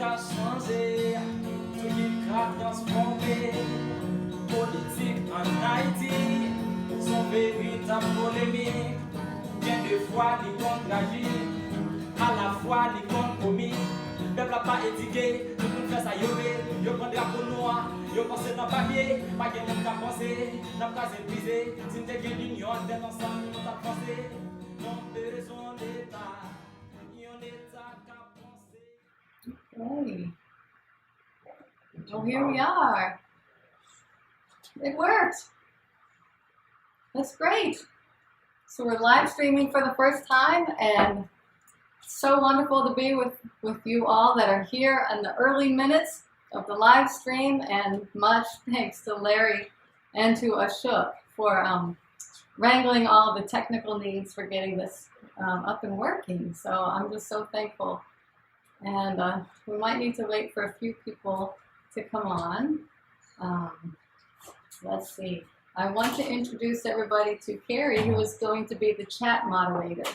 a changé, tout qui a transformé. Politique en Haïti, son véritable polémique. Bien de fois, l'icône tragique, à la fois l'icône comique. Peuple n'a pas éduqué, tout le monde fait ça yové. Yo prend drapeau noir, yo pense dans papier. Pas de monde qui a pensé, n'a pas épuisé. Si t'es bien l'union, t'es ensemble, nous t'a pensé. Non besoin d'État, yon État qui a pensé. Okay. Well, here we are. It worked. That's great. So we're live streaming for the first time, and it's so wonderful to be with you all that are here in the early minutes of the live stream, and much thanks to Larry and to Ashok for wrangling all the technical needs for getting this up and working. So I'm just so thankful. And we might need to wait for a few people to come on. Let's see. I want to introduce everybody to Carrie, who is going to be the chat moderator.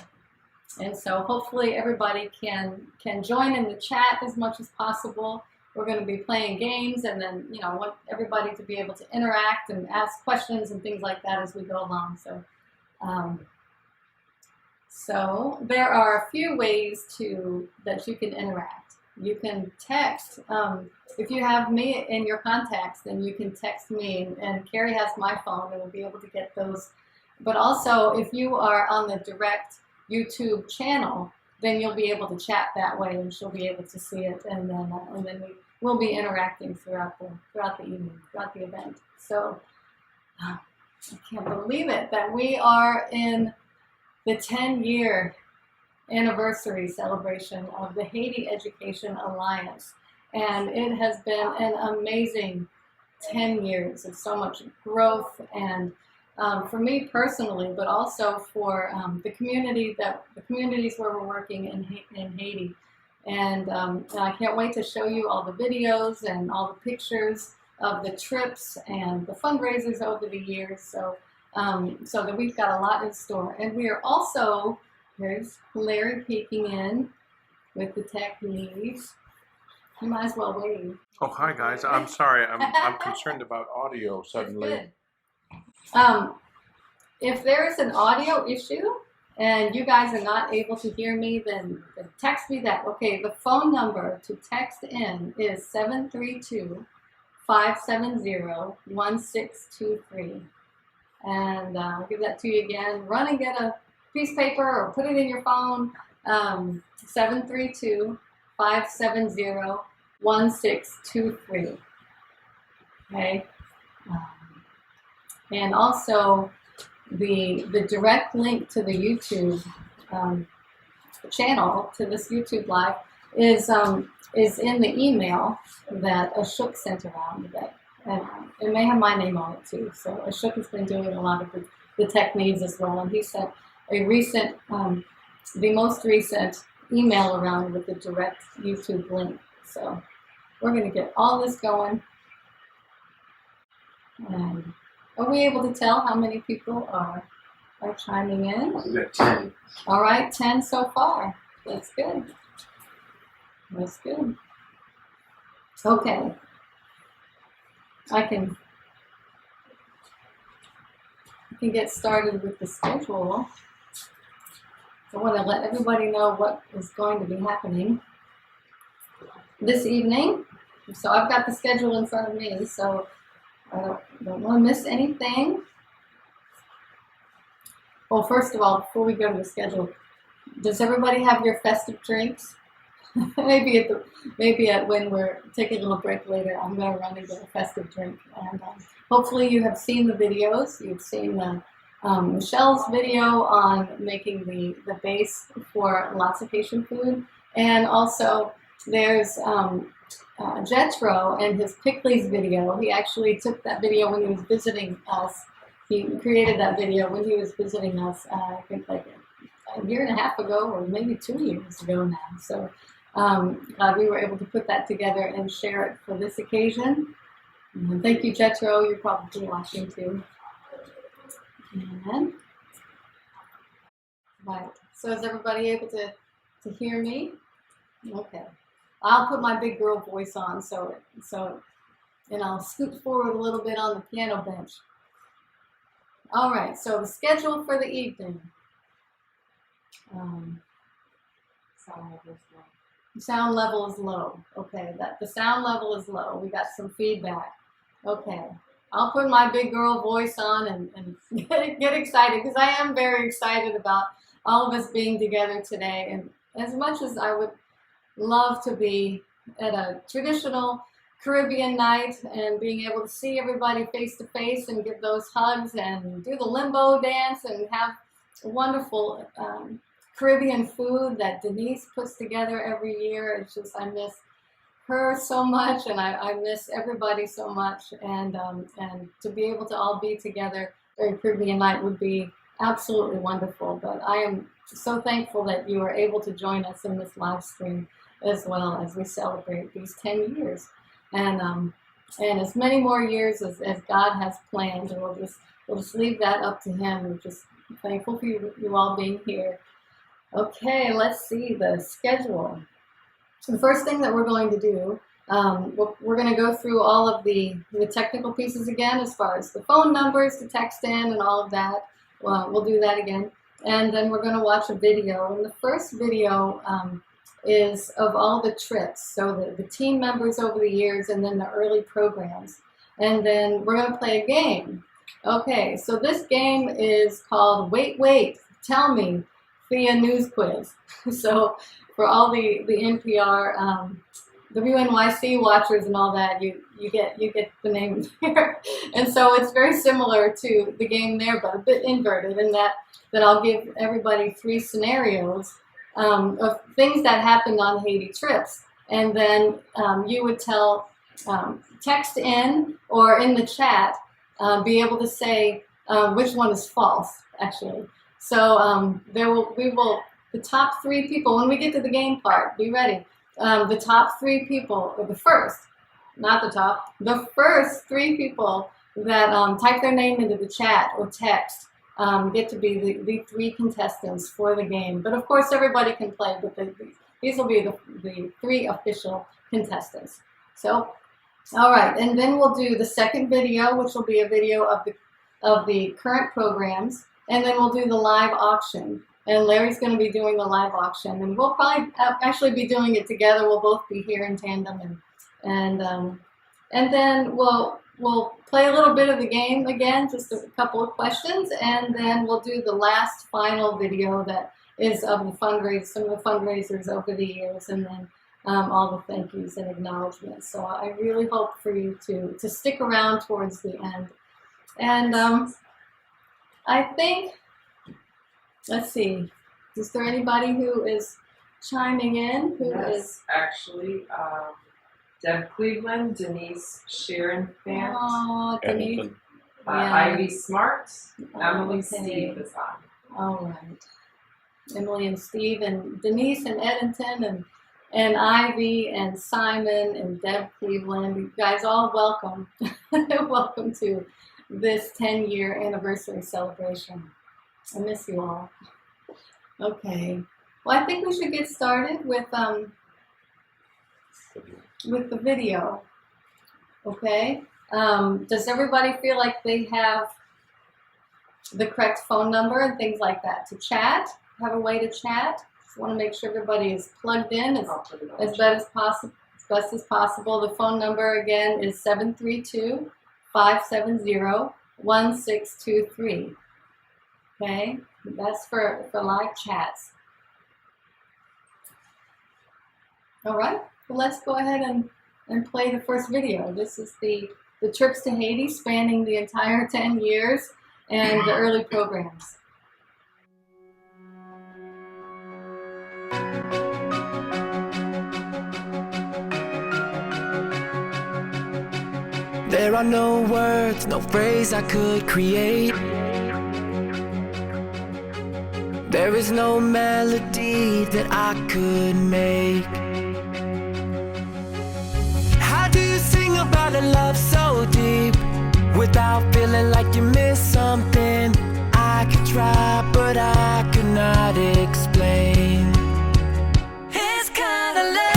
And so hopefully everybody can join in the chat as much as possible. We're going to be playing games, and then, you know, want everybody to be able to interact and ask questions and things like that as we go along. So there are a few ways that you can interact. You can text. If you have me in your contacts, then you can text me, and Carrie has my phone, and we'll be able to get those. But also, if you are on the direct YouTube channel, then you'll be able to chat that way, and she'll be able to see it, and then we'll be interacting throughout the evening, throughout the event. So I can't believe it that we are in the 10-year anniversary celebration of the Haiti Education Alliance. And it has been an amazing 10 years of so much growth, and for me personally, but also for the communities where we're working in Haiti. And I can't wait to show you all the videos and all the pictures of the trips and the fundraisers over the years. So that we've got a lot in store. And we are also, here's Larry peeking in with the tech needs. You might as well wave. Oh, hi guys. I'm sorry. I'm concerned about audio suddenly. If there is an audio issue and you guys are not able to hear me, then text me that. Okay, the phone number to text in is 732-570-1623. And I'll give that to you again. Run and get a piece of paper or put it in your phone. 732-570-1623. Okay. And also the direct link to the YouTube channel, to this YouTube live, is in the email that Ashok sent around today. And it may have my name on it too. So Ashok has been doing a lot of the tech needs as well. And he sent a recent, the most recent email around with the direct YouTube link. So we're going to get all this going. And are we able to tell how many people are chiming in? We got 10. All right, 10 so far. That's good. That's good. Okay. I can get started with the schedule. I want to let everybody know what is going to be happening this evening. So I've got the schedule in front of me, so I don't want to miss anything. Well, first of all, before we go to the schedule, does everybody have your festive drinks? maybe when we're taking a little break later, I'm going to run and get a festive drink. And hopefully you have seen the videos. You've seen Michelle's video on making the base for lots of Haitian food. And also there's Jetro and his Pickles video. He actually took that video when he was visiting us. He created that video when he was visiting us, I think like a year and a half ago, or maybe 2 years ago now. So we were able to put that together and share it for this occasion. And thank you, Jetro. You're probably watching too. And, right. So is everybody able to hear me? Okay. I'll put my big girl voice on, and I'll scoot forward a little bit on the piano bench. All right, so the schedule for the evening. Sound level is low. Okay, the sound level is low. We got some feedback. Okay, I'll put my big girl voice on and get excited, because I am very excited about all of us being together today. And as much as I would love to be at a traditional Caribbean night and being able to see everybody face to face and give those hugs and do the limbo dance and have wonderful Caribbean food that Denise puts together every year. It's just, I miss her so much, and I miss everybody so much, and to be able to all be together during Caribbean night would be absolutely wonderful. But I am so thankful that you are able to join us in this live stream as well as we celebrate these 10 years. And as many more years as God has planned, and we'll just leave that up to Him. We're just thankful for you all being here. Okay, let's see the schedule. So the first thing that we're going to do, we're going to go through all of the technical pieces again, as far as the phone numbers to text in and all of that. We'll do that again, and then we're going to watch a video. And the first video is of all the trips, so the team members over the years, and then the early programs. And then we're going to play a game. Okay, so this game is called Wait, Wait, Tell Me, THEA News Quiz. So for all the NPR, WNYC watchers and all that, you get the name here. And so it's very similar to the game there, but a bit inverted in that I'll give everybody 3 scenarios of things that happened on Haiti trips, and then you would text in or in the chat, be able to say which one is false, actually. So the top 3 people, when we get to the game part, be ready. The top 3 people, or the first 3 people that type their name into the chat or text get to be the 3 contestants for the game. But of course, everybody can play, but these will be the 3 official contestants. So, all right, and then we'll do the second video, which will be a video of the current programs, and then we'll do the live auction. And Larry's going to be doing the live auction, and we'll probably actually be doing it together. We'll both be here in tandem, and then we'll play a little bit of the game again, just a couple of questions, and then we'll do the last final video that is of the some of the fundraisers over the years, and then all the thank yous and acknowledgments. So I really hope for you to stick around towards the end. And I think, let's see, is there anybody who is chiming in? Actually, Deb Cleveland, Denise Sharon Fant, Oh, Denise. Ivy Smart, Emily Okay. Steve is on. All right. Emily and Steve and Denise and Edenton and Ivy and Simon and Deb Cleveland. You guys all welcome. Welcome to this 10-year anniversary celebration. I miss you all. Okay. Well, I think we should get started with the video. Okay. Does everybody feel like they have the correct phone number and things like that to chat? Have a way to chat? Just want to make sure everybody is plugged in as best as possible. The phone number again is 732-570-1623. Okay, that's for live chats. All right, well, let's go ahead and play the first video. This is the trips to Haiti spanning the entire 10 years and the early programs. There are no words, no phrase I could create. There is no melody that I could make. How do you sing about a love so deep without feeling like you missed something? I could try, but I could not explain. It's kinda love.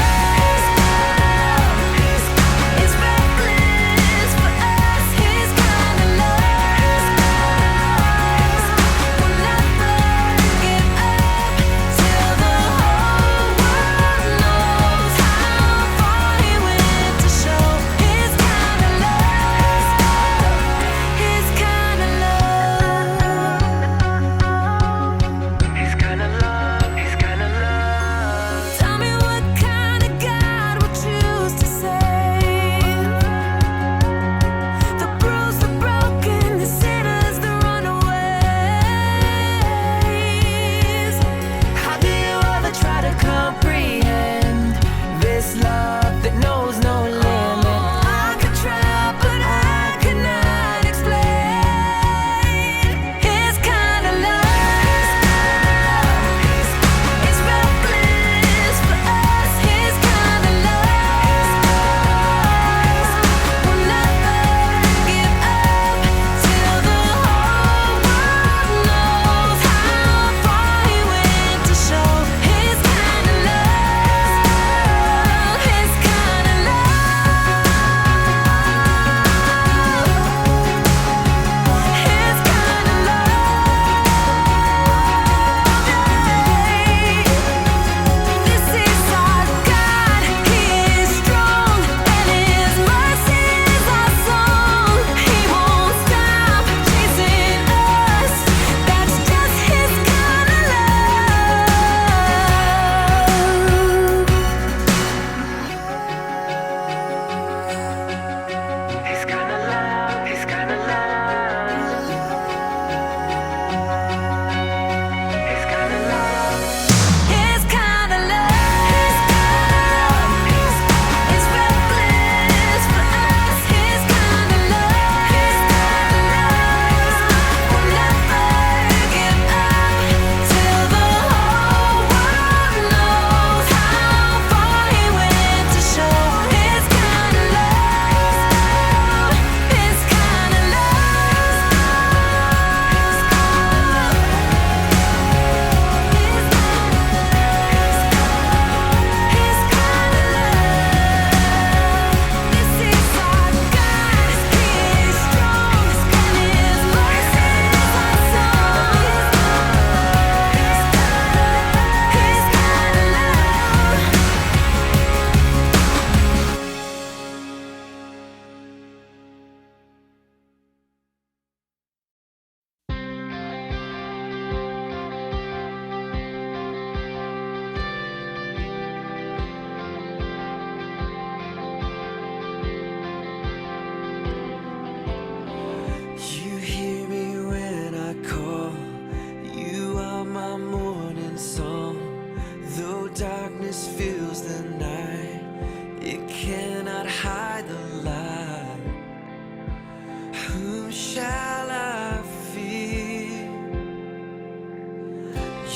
Whom shall I fear?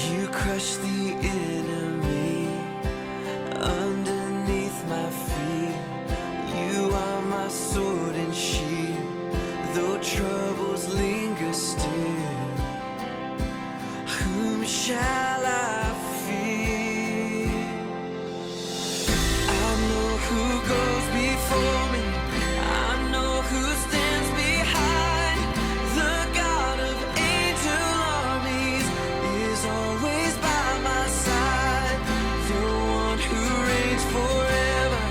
You crush the enemy underneath my feet. You are my sword and shield, though troubles linger still. Whom shall I fear? I know who goes before me. I know who stands behind. The God of angel armies is always by my side. The one who reigns forever,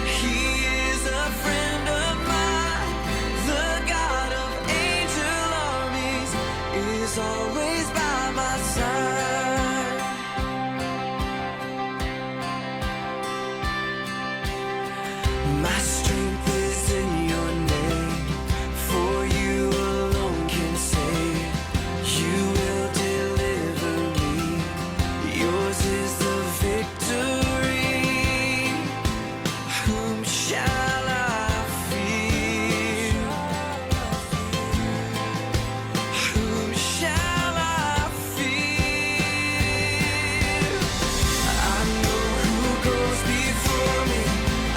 he is a friend of mine. The God of angel armies is always by my side. My strength is in your name, for you alone can save. You will deliver me, yours is the victory. Whom shall I fear? Whom shall I fear? I know who goes before me.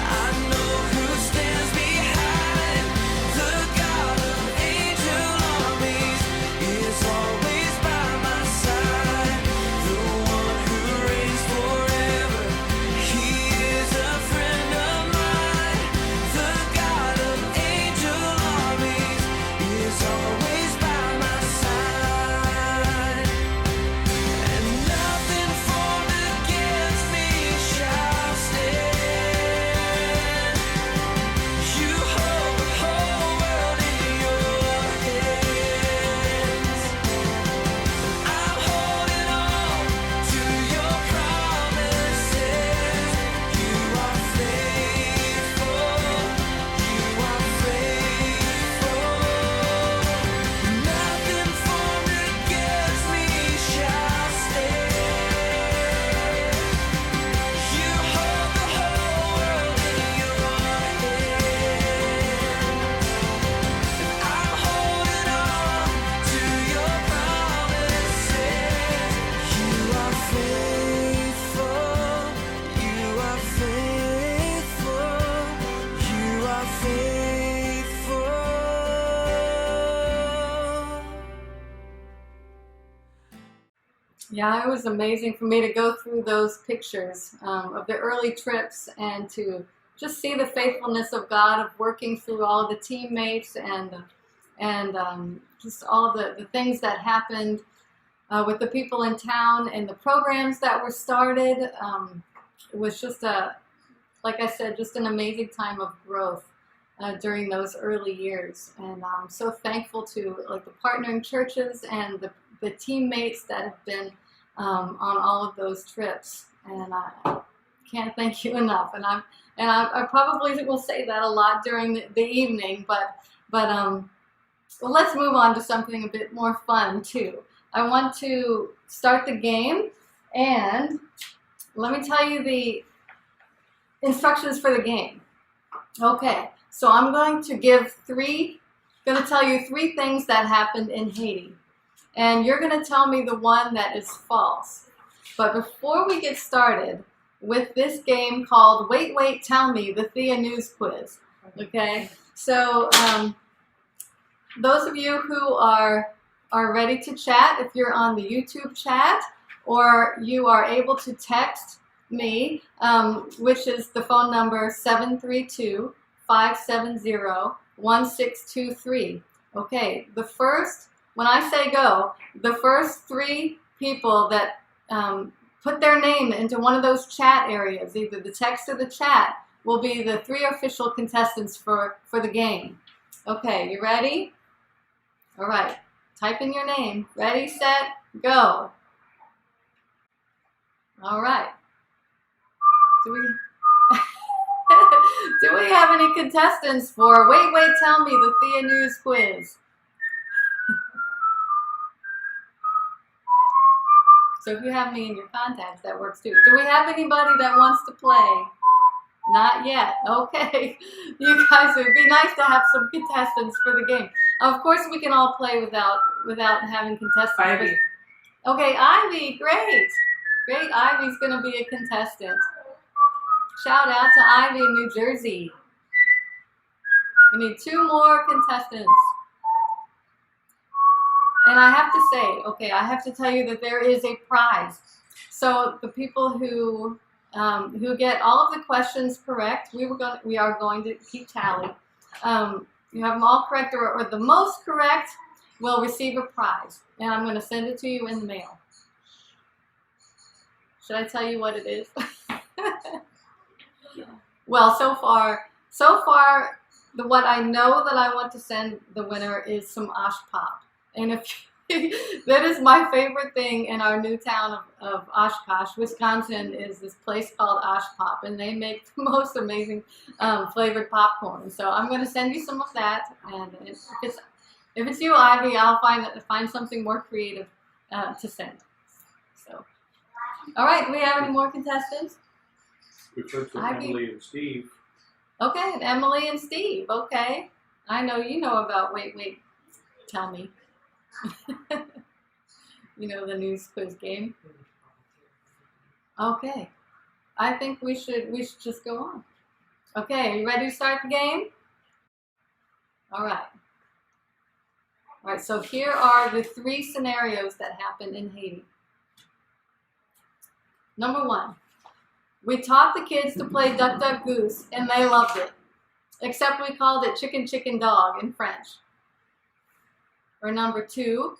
I know who stands behind. The God of angel armies is always by my side. The one who reigns forever, he is a friend of mine. The God of angel armies is always by my side. And nothing formed against me shall stand. You hold the whole world in your hands. I'm holding on to your promises. You are faithful. You are faithful. Nothing formed against me shall stand. You hold the whole world in your hands. I'm holding on to your promises. You are faithful. You are faithful. You are faithful. Yeah, it was amazing for me to go through those pictures of the early trips and to just see the faithfulness of God of working through all the teammates and just all the things that happened with the people in town and the programs that were started. It was just like I said, just an amazing time of growth during those early years. And I'm so thankful to like the partnering churches and the teammates that have been on all of those trips. And I can't thank you enough. And I probably will say that a lot during the evening, but well, let's move on to something a bit more fun too. I want to start the game, and let me tell you the instructions for the game. Okay, so I'm going to tell you three things that happened in Haiti, and you're going to tell me the one that is false. But before we get started with this game called Wait, Wait, Tell Me, the THEA News Quiz, okay? So those of you who are ready to chat, if you're on the YouTube chat, or you are able to text me, which is the phone number 732-570-1623. Okay, when I say go, the first three people that put their name into one of those chat areas, either the text or the chat, will be the three official contestants for the game. Okay, you ready? All right, type in your name. Ready, set, go. All right. Do we have any contestants for Wait, Wait, Tell Me, the THEA News Quiz? So if you have me in your contacts, that works too. Do we have anybody that wants to play? Not yet. Okay. You guys, it would be nice to have some contestants for the game. Of course, we can all play without having contestants. Ivy. Okay, Ivy, great. Great, Ivy's gonna be a contestant. Shout out to Ivy in New Jersey. We need 2 more contestants. And I have to say, okay, I have to tell you that there is a prize. So the people who get all of the questions correct, we are going to keep tally. You have them all correct, or the most correct will receive a prize. And I'm going to send it to you in the mail. Should I tell you what it is? Well, so far, what I know that I want to send the winner is some Osh Pop. And if that is my favorite thing in our new town of Oshkosh, Wisconsin, is this place called Osh Pop, and they make the most amazing flavored popcorn. So I'm going to send you some of that, and if it's you, Ivy, I'll find something more creative to send. So, all right, do we have any more contestants? We've heard from Ivy. Emily and Steve. Okay, Emily and Steve. Okay, I know you know about. Wait, tell me. You know the news quiz game. Okay, I think we should just go on. Okay, are you ready to start the game? All right. All right. So here are the 3 scenarios that happened in Haiti. Number 1, we taught the kids to play duck, duck, goose, and they loved it. Except we called it chicken, chicken, dog in French. Or number 2,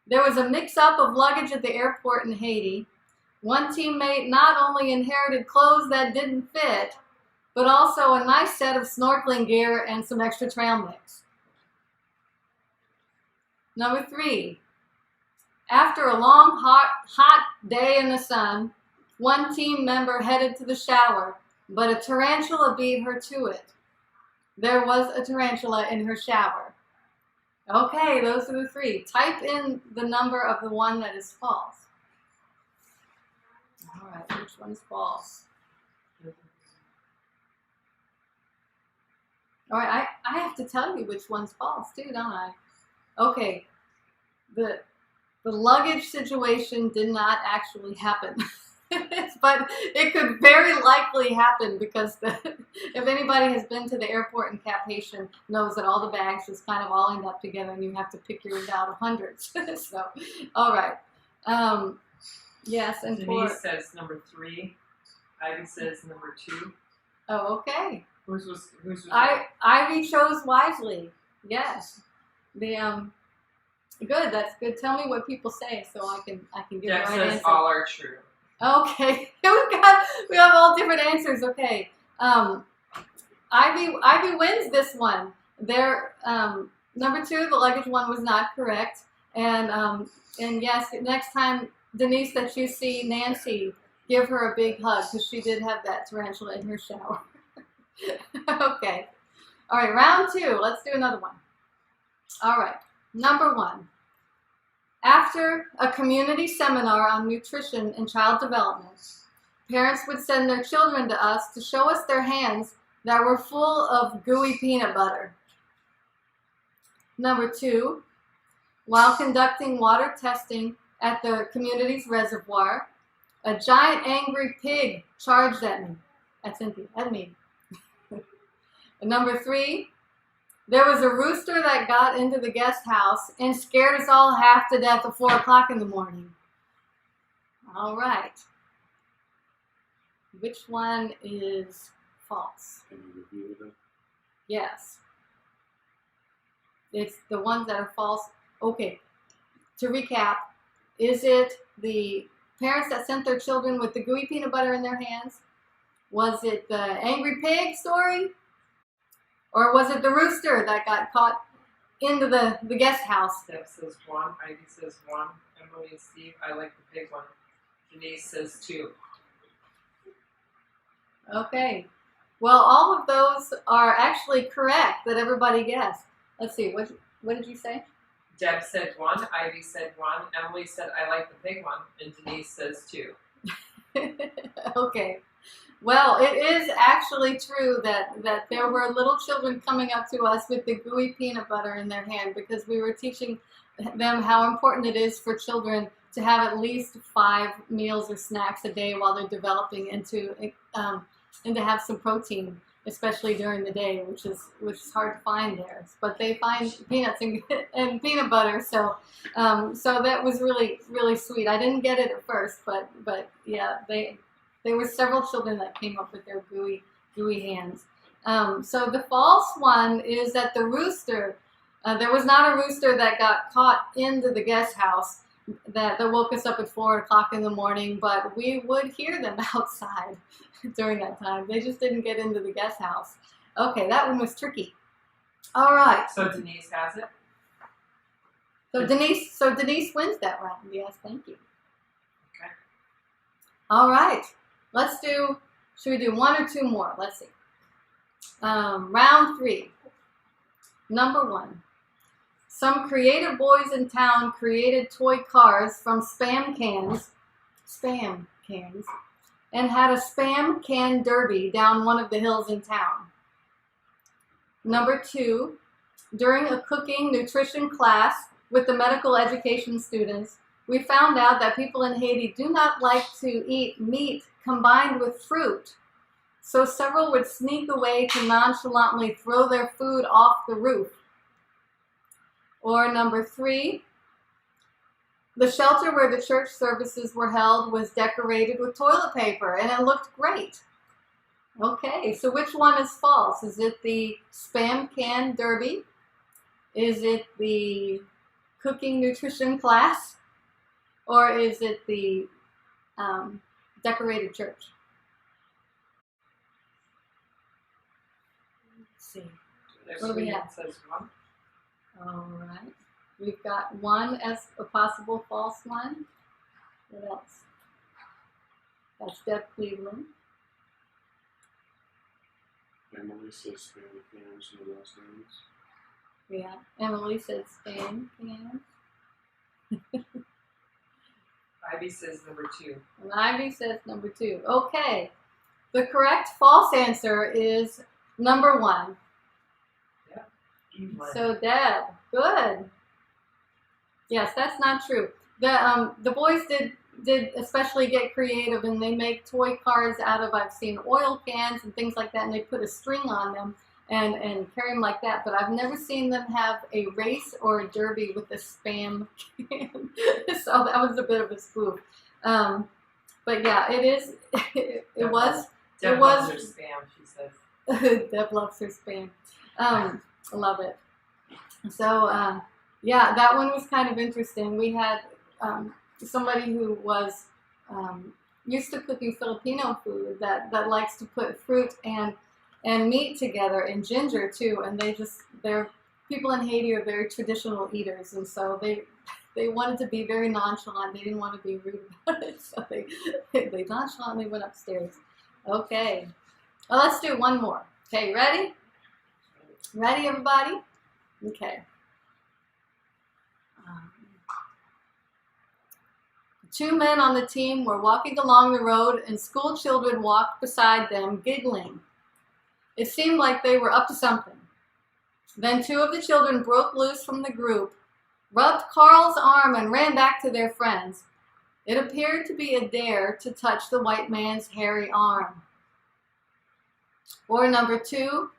there was a mix-up of luggage at the airport in Haiti. One teammate not only inherited clothes that didn't fit, but also a nice set of snorkeling gear and some extra trail mix. Number 3, after a long, hot day in the sun, one team member headed to the shower, but a tarantula beat her to it. There was a tarantula in her shower. Okay, those are the 3. Type in the number of the one that is false. All right, which one's false? All right, I have to tell you which one's false too, don't I? Okay, the luggage situation did not actually happen. But it could very likely happen because if anybody has been to the airport in Cap Haitian knows that all the bags just kind of all end up together and you have to pick yours out of hundreds. So, all right. Yes, and Denise says number 3. Ivy says number 2. Oh, okay. Whose was Ivy chose wisely. Yes. Good. That's good. Tell me what people say so I can give Jeff the right says answer. all are true. Okay, we have all different answers. Okay, Ivy wins this one. There, number 2, the luggage one was not correct. And yes, next time Denise that you see Nancy, give her a big hug because she did have that tarantula in her shower. Okay, all right, round 2. Let's do another one. All right, number 1. After a community seminar on nutrition and child development, parents would send their children to us to show us their hands that were full of gooey peanut butter. Number 2, while conducting water testing at the community's reservoir, a giant angry pig charged at me. At Cynthia, at me. And number 3, there was a rooster that got into the guest house and scared us all half to death at 4 o'clock in the morning. All right. Which one is false? Can you review them? Yes. It's the ones that are false. Okay. To recap, is it the parents that sent their children with the gooey peanut butter in their hands? Was it the angry pig story? Or was it the rooster that got caught into the guest house? Steph says 1. Ivy says 1. Emily and Steve, I like the big one. Denise says 2. Okay. Well, all of those are actually correct that everybody guessed. Let's see. What did you say? Deb said 1. Ivy said 1. Emily said I like the big one. And Denise says 2. Okay. Well, it is actually true that there were little children coming up to us with the gooey peanut butter in their hand because we were teaching them how important it is for children to have at least 5 meals or snacks a day while they're developing and to have some protein, especially during the day, which is hard to find there. But they find peanuts and peanut butter, so that was really, really sweet. I didn't get it at first, but yeah, there were several children that came up with their gooey hands. So the false one is that the rooster, there was not a rooster that got caught into the guest house that woke us up at 4 o'clock in the morning, but we would hear them outside during that time. They just didn't get into the guest house. Okay, that one was tricky. All right. So Denise has it? So Denise wins that round. Yes, thank you. Okay. All right. Should we do 1 or 2 more? Let's see. Round 3. Number 1. Some creative boys in town created toy cars from spam cans, and had a spam can derby down one of the hills in town. Number 2, during a cooking nutrition class with the medical education students, we found out that people in Haiti do not like to eat meat combined with fruit. So several would sneak away to nonchalantly throw their food off the roof. Or number 3, the shelter where the church services were held was decorated with toilet paper and it looked great. Okay, so which one is false? Is it the spam can derby? Is it the cooking nutrition class? Or is it the decorated church? Let's see. There's What do we 3 have? that says 1. All right. We've got 1 as a possible false one. What else? That's Deb Cleveland. Emily says spam cans, no last names. Yeah. Emily said spam cans. Ivy says number 2. And Ivy says number 2. Okay. The correct false answer is number 1. So Deb, good. Yes, that's not true. The boys did especially get creative, and they make toy cars out of, I've seen oil cans and things like that, and they put a string on them and carry them like that. But I've never seen them have a race or a derby with a spam can. So that was a bit of a spoof. But yeah, it is. It was. Deb loves her spam, she says. Deb loves her spam. Love it. So yeah, that one was kind of interesting. We had somebody who was used to cooking Filipino food that likes to put fruit and meat together, and ginger too. And people in Haiti are very traditional eaters, and so they wanted to be very nonchalant. They didn't want to be rude about it, so they nonchalantly went upstairs. Okay, well, let's do 1 more. Okay, ready? Ready, everybody? Okay. 2 men on the team were walking along the road, and school children walked beside them, giggling. It seemed like they were up to something. Then 2 of the children broke loose from the group, rubbed Carl's arm, and ran back to their friends. It appeared to be a dare to touch the white man's hairy arm. Or number 2,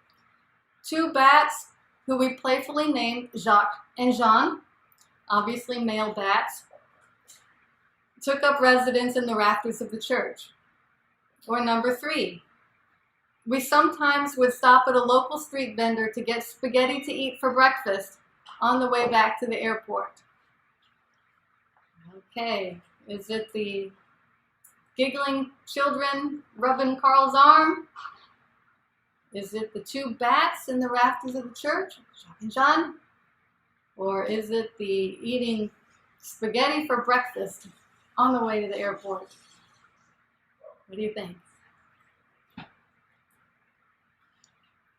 2 bats who we playfully named Jacques and Jean, obviously male bats, took up residence in the rafters of the church. Or number 3, we sometimes would stop at a local street vendor to get spaghetti to eat for breakfast on the way back to the airport. Okay, is it the giggling children rubbing Carl's arm? Is it the 2 bats in the rafters of the church, Jacques and Jean? Or is it the eating spaghetti for breakfast on the way to the airport? What do you think?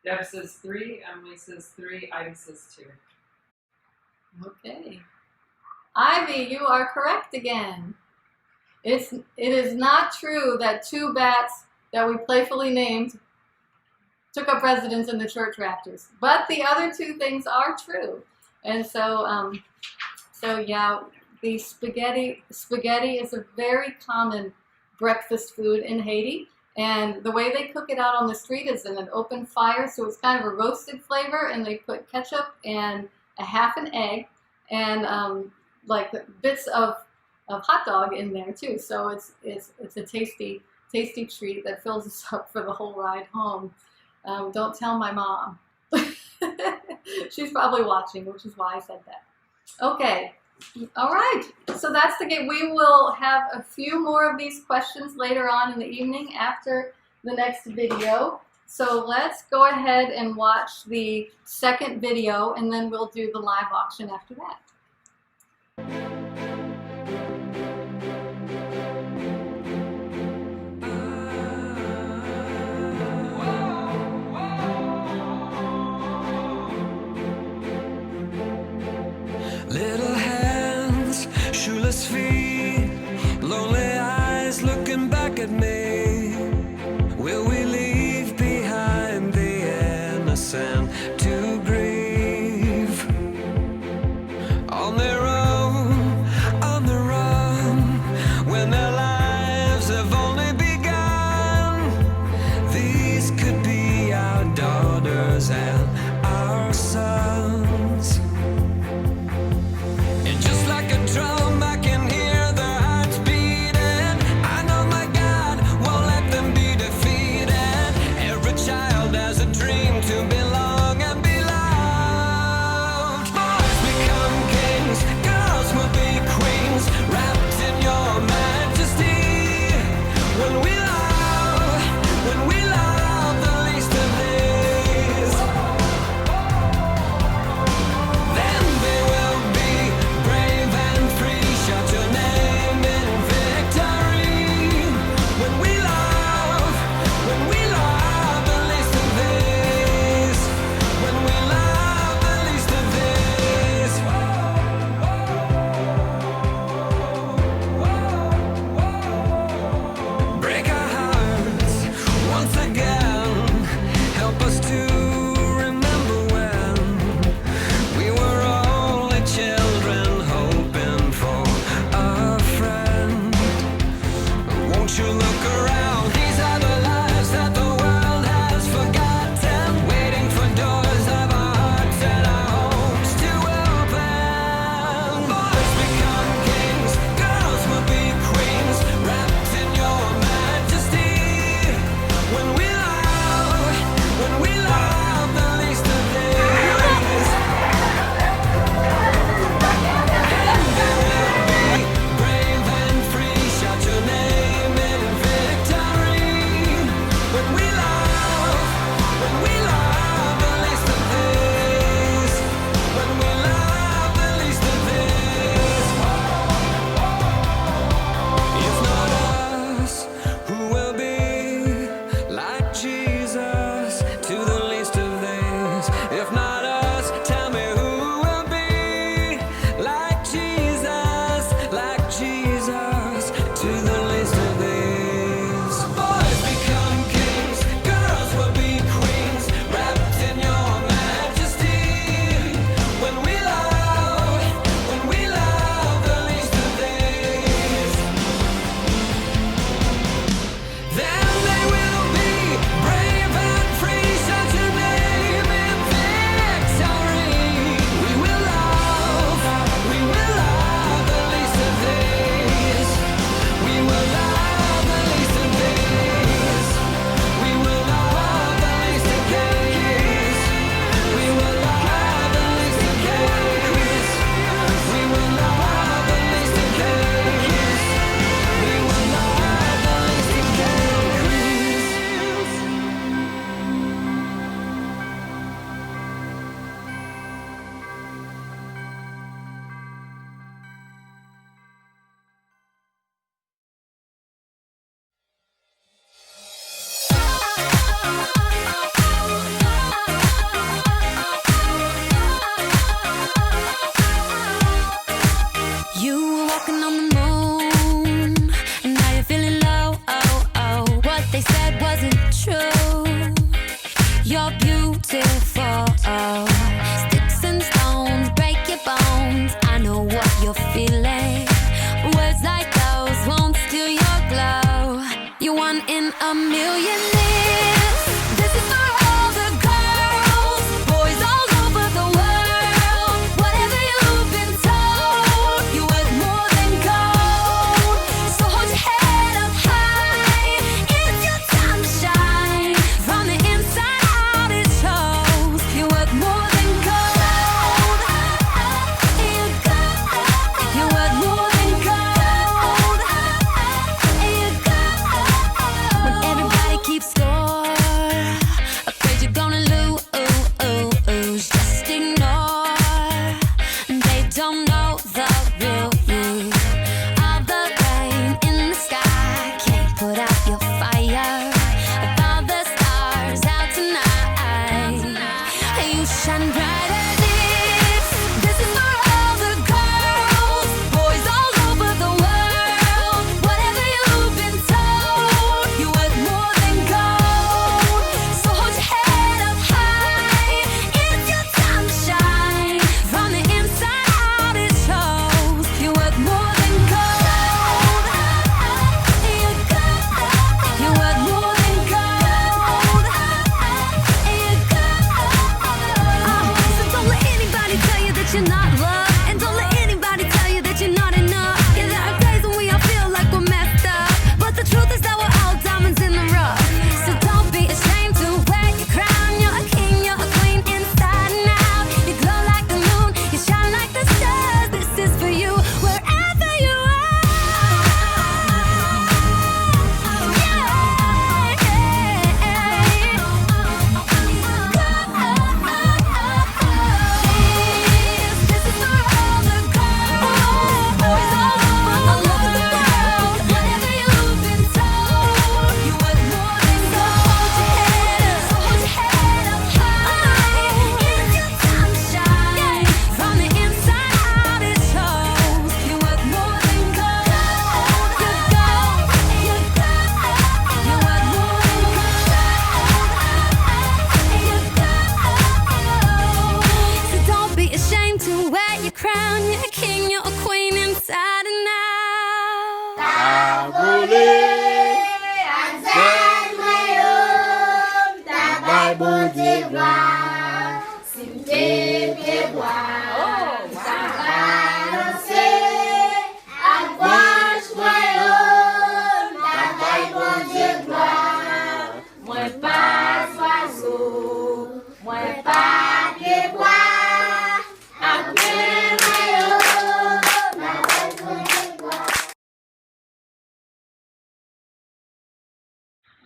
Deb says 3, Emily says 3, Ivy says 2. Okay. Ivy, you are correct again. It is not true that 2 bats that we playfully named took up residence in the church rafters. But the other two things are true. And so, so yeah, the spaghetti is a very common breakfast food in Haiti. And the way they cook it out on the street is in an open fire, so it's kind of a roasted flavor, and they put ketchup and a half an egg and like bits of hot dog in there too. So it's a tasty treat that fills us up for the whole ride home. Don't tell my mom. She's probably watching, which is why I said that. Okay. All right, so that's the game. We will have a few more of these questions later on in the evening after the next video. So let's go ahead and watch the second video, and then we'll do the live auction after that. Little hands, shoeless feet, lonely eyes looking back at me. Will we leave behind the innocent to grieve? On their own,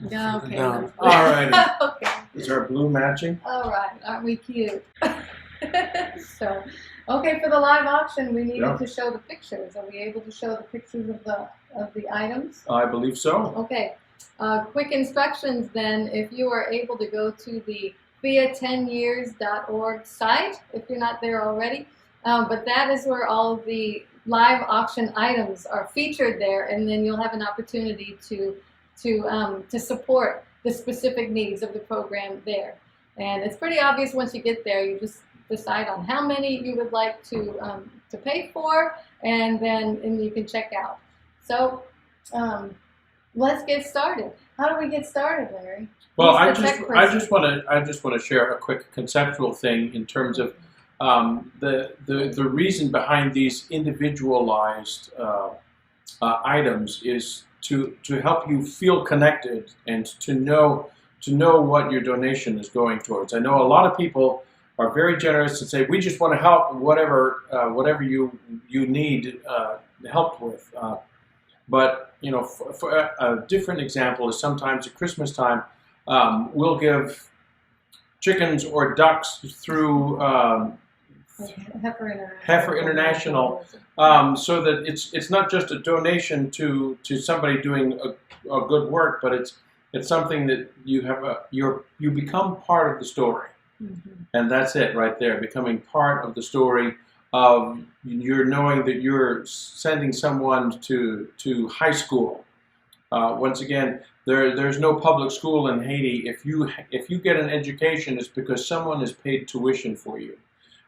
Yeah, okay. No. All righty. Okay. Is our blue matching? All right. Aren't we cute? So, okay, for the live auction, we needed Yeah. to show the pictures. Are we able to show the pictures of the items? I believe so. Okay. Quick instructions then. If you are able to go to the THEA10years.org site, if you're not there already, but that is where all of the live auction items are featured there, and then you'll have an opportunity to support the specific needs of the program there. And it's pretty obvious once you get there. You just decide on how many you would like to pay for, and then you can check out. So let's get started. How do we get started, Larry? Well, Who's I the tech just want to share a quick conceptual thing in terms of the reason behind these individualized items is to help you feel connected and to know what your donation is going towards. I know a lot of people are very generous and say, we just want to help whatever you need help with. But you know, for a different example is sometimes at Christmas time, we'll give chickens or ducks through Heifer International, so that it's not just a donation to somebody doing a good work, but it's something that you become part of the story, and that's it right there, becoming part of the story of you're knowing that you're sending someone to high school. Once again, there's no public school in Haiti. If you get an education, it's because someone has paid tuition for you.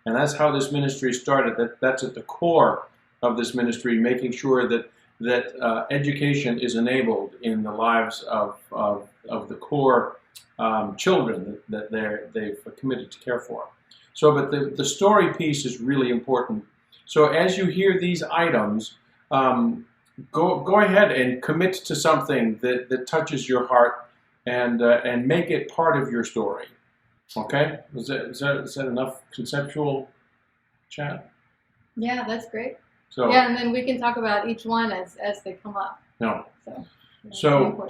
And that's how this ministry started. That's at the core of this ministry, making sure that education is enabled in the lives of the core children that they've committed to care for. So, but the story piece is really important. So as you hear these items, go ahead and commit to something that touches your heart and make it part of your story. Okay, is that enough conceptual chat? Yeah, that's great. So yeah, and then we can talk about each one as they come up. No. So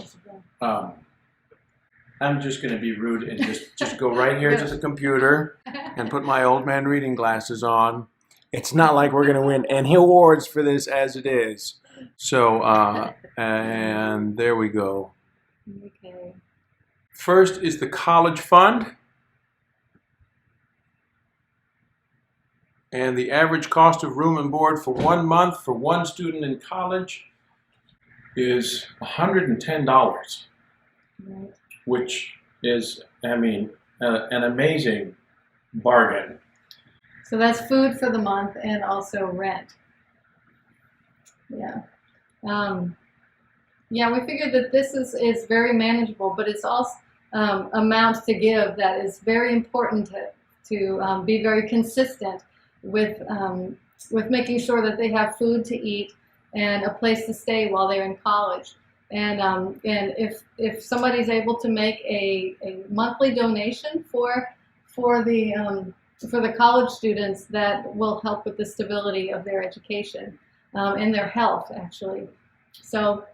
I'm just going to be rude and just go right here to the computer and put my old man reading glasses on. It's not like we're going to win any awards for this as it is. So and there we go. Okay. First is the college fund. And the average cost of room and board for 1 month for one student in college is $110, Right. which is, I mean, an amazing bargain. So that's food for the month and also rent. Yeah. Yeah, we figured that this is very manageable, but it's also amount to give that is very important to be very consistent with making sure that they have food to eat and a place to stay while they're in college. And if somebody's able to make a monthly donation for the college students, that will help with the stability of their education and their health, actually. So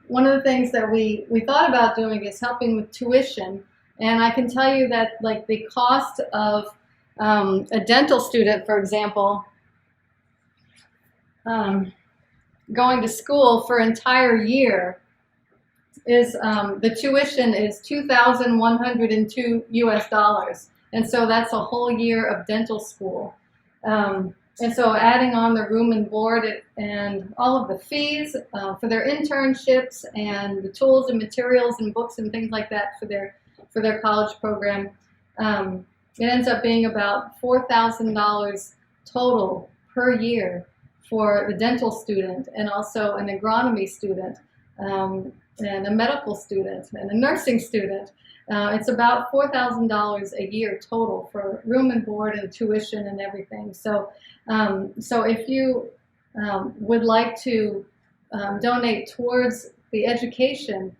one of the things that we thought about doing is helping with tuition. And I can tell you that, like, the cost of a dental student, for example, going to school for an entire year is the tuition is $2,102 US, and so that's a whole year of dental school. And so adding on the room and board and all of the fees for their internships and the tools and materials and books and things like that for their college program, it ends up being about $4,000 total per year for the dental student, and also an agronomy student, and a medical student, and a nursing student. It's about $4,000 a year total for room and board and tuition and everything. So, so if you would like to donate towards the education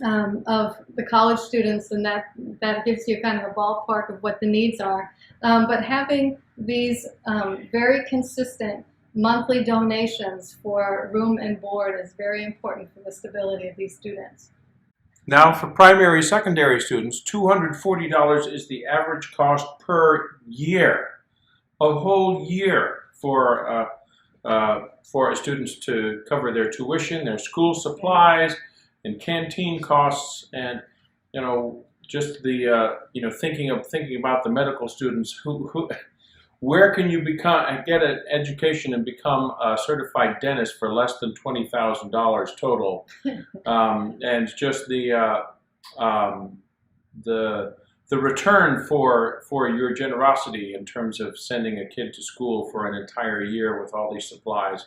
of the college students, and that gives you kind of a ballpark of what the needs are. But having these very consistent monthly donations for room and board is very important for the stability of these students. Now, for primary, secondary students, $240 is the average cost per year, a whole year for students to cover their tuition, their school supplies, and canteen costs, and just the thinking about the medical students who where can you get an education and become a certified dentist for less than $20,000 total, and just the return for your generosity in terms of sending a kid to school for an entire year with all these supplies.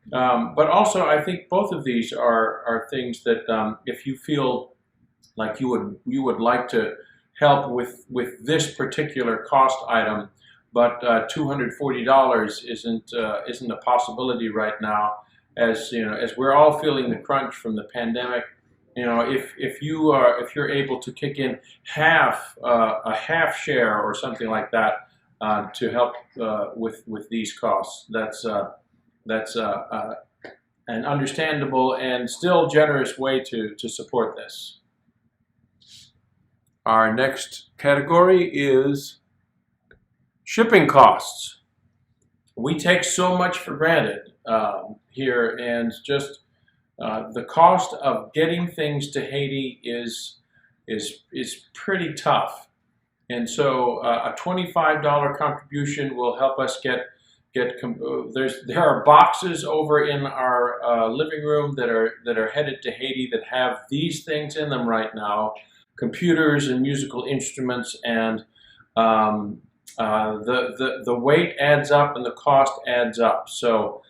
But also, I think both of these are things that if you feel like you would like to help with this particular cost item, but $240 isn't a possibility right now, as we're all feeling the crunch from the pandemic. If you're able to kick in a half share or something like that to help with these costs, that's an understandable and still generous way to support this. Our next category is shipping costs. We take so much for granted here, and just the cost of getting things to Haiti is pretty tough. And so a $25 contribution will help us there are boxes over in our living room that are headed to Haiti that have these things in them right now: computers and musical instruments, and the weight adds up and the cost adds up. So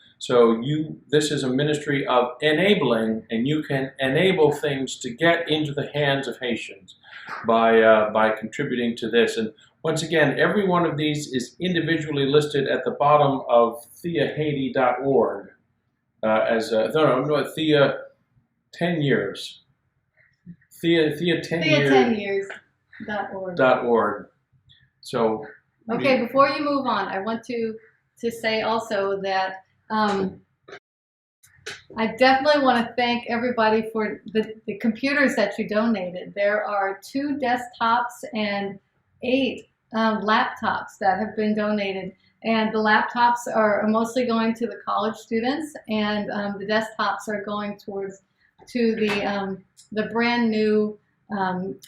this is a ministry of enabling, and you can enable things to get into the hands of Haitians by contributing to this. And once again, every one of these is individually listed at the bottom of THEAHaiti.org THEA 10 years. THEA 10 years.org. So okay, before you move on, I want to say also that I definitely want to thank everybody for the computers that you donated. There are 2 desktops and 8 laptops that have been donated, and the laptops are mostly going to the college students, and the desktops are going to the brand new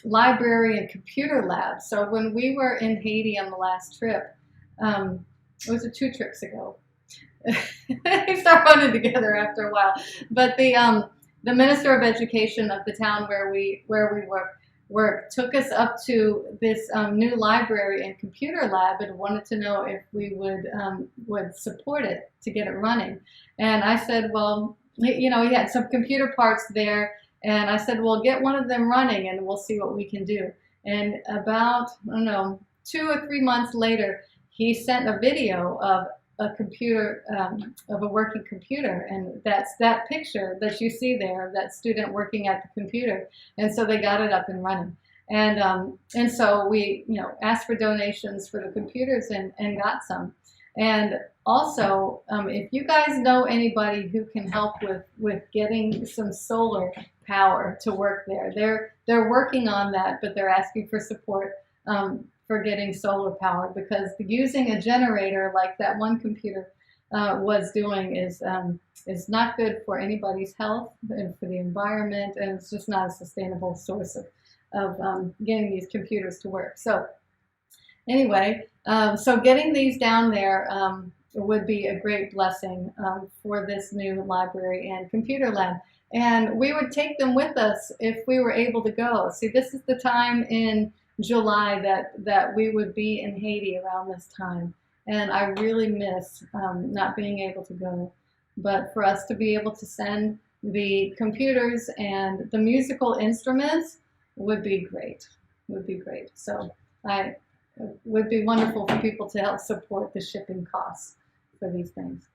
library and computer lab. So when we were in Haiti on the last trip, it was 2 trips ago. They start running together after a while. But the Minister of Education of the town where we work took us up to this new library and computer lab and wanted to know if we would support it to get it running. And I said, well, he had some computer parts there, and I said, well, get one of them running and we'll see what we can do. And about, I don't know, 2 or 3 months later, he sent a video of a computer, of a working computer, and that's that picture that you see there of that student working at the computer. And so they got it up and running. And so we asked for donations for the computers and got some. And also, if you guys know anybody who can help with getting some solar power to work there, they're working on that, but they're asking for support for getting solar power, because using a generator like that one computer was doing is not good for anybody's health and for the environment, and it's just not a sustainable source of getting these computers to work. So anyway, so getting these down there would be a great blessing for this new library and computer lab. And we would take them with us if we were able to go. See, this is the time in July that we would be in Haiti around this time. and I really miss not being able to go. But for us to be able to send the computers and the musical instruments would be great. Would be great. So it would be wonderful for people to help support the shipping costs for these things.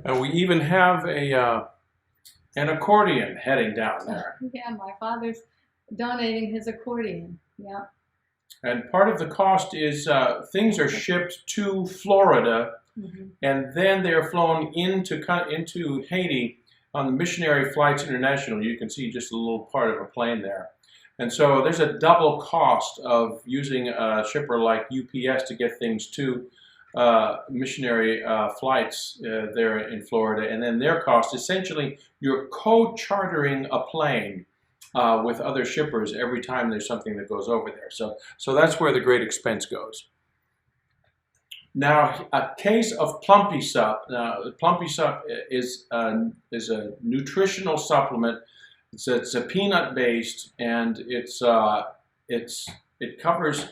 And we even have an accordion heading down there. Yeah, my father's donating his accordion. Yeah. And part of the cost is things are shipped to Florida, and then they are flown into Haiti on the Missionary Flights International. You can see just a little part of a plane there. And so there's a double cost of using a shipper like UPS to get things to missionary flights there in Florida. And then their cost, essentially, you're co-chartering a plane with other shippers every time there's something that goes over there. So that's where the great expense goes. Now, a case of Plumpy Sup. Plumpy Sup is a nutritional supplement. It's a peanut based, and it covers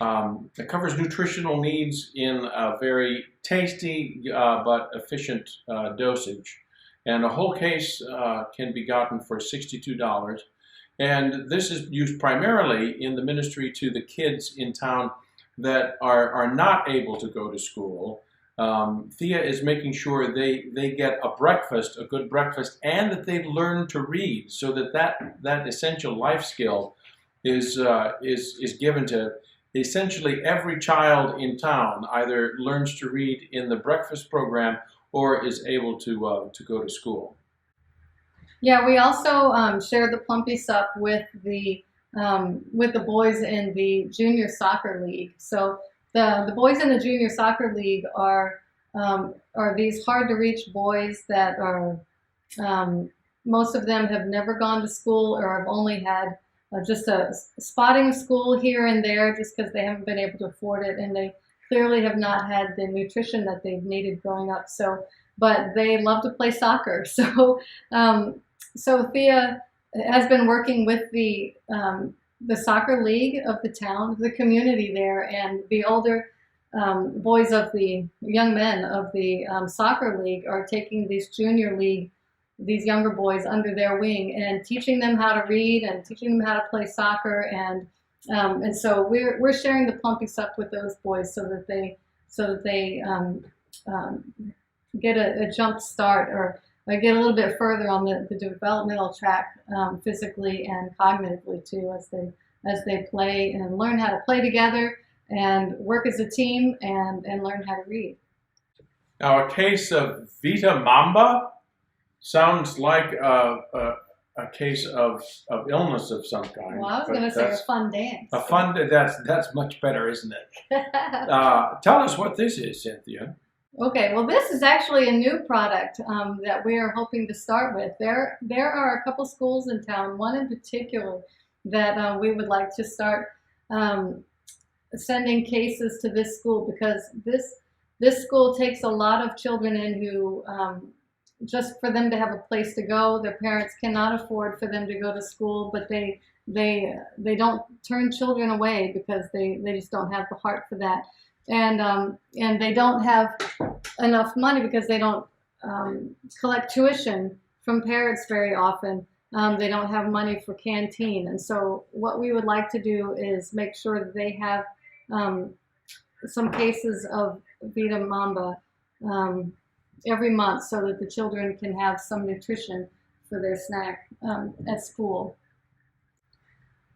nutritional needs in a very tasty but efficient dosage. And a whole case can be gotten for $62. And this is used primarily in the ministry to the kids in town that are not able to go to school. THEA is making sure they get a breakfast, a good breakfast, and that they learn to read, so that essential life skill is given to essentially every child in town. Either learns to read in the breakfast program or is able to go to school. Yeah, we also shared the Plumpy Sup with the boys in the junior soccer league. So the boys in the junior soccer league are these hard to reach boys that are most of them have never gone to school or have only had just a spotting school here and there just because they haven't been able to afford it, and they clearly have not had the nutrition that they've needed growing up. So, but they love to play soccer. So, so THEA has been working with the soccer league of the town, the community there, and the older boys of the young men of the soccer league are taking these junior league, these younger boys under their wing and teaching them how to read and teaching them how to play soccer, and so we're sharing the Plumpy Sup with those boys so that they get a jump start or get a little bit further on the developmental track physically and cognitively too, as they play and learn how to play together and work as a team and learn how to read. Now, a case of Vita Mamba sounds like a case of illness of some kind. Well, I was going to say a fun dance. A fun, that's much better, isn't it? Tell us what this is, Cynthia. Okay, well, this is actually a new product that we are hoping to start with. There are a couple schools in town, one in particular, that we would like to start sending cases to this school, because this school takes a lot of children in who, just for them to have a place to go, their parents cannot afford for them to go to school, but they don't turn children away because they just don't have the heart for that. And they don't have enough money because they don't collect tuition from parents very often. They don't have money for canteen. And so what we would like to do is make sure that they have some cases of Vita Mamba every month so that the children can have some nutrition for their snack at school.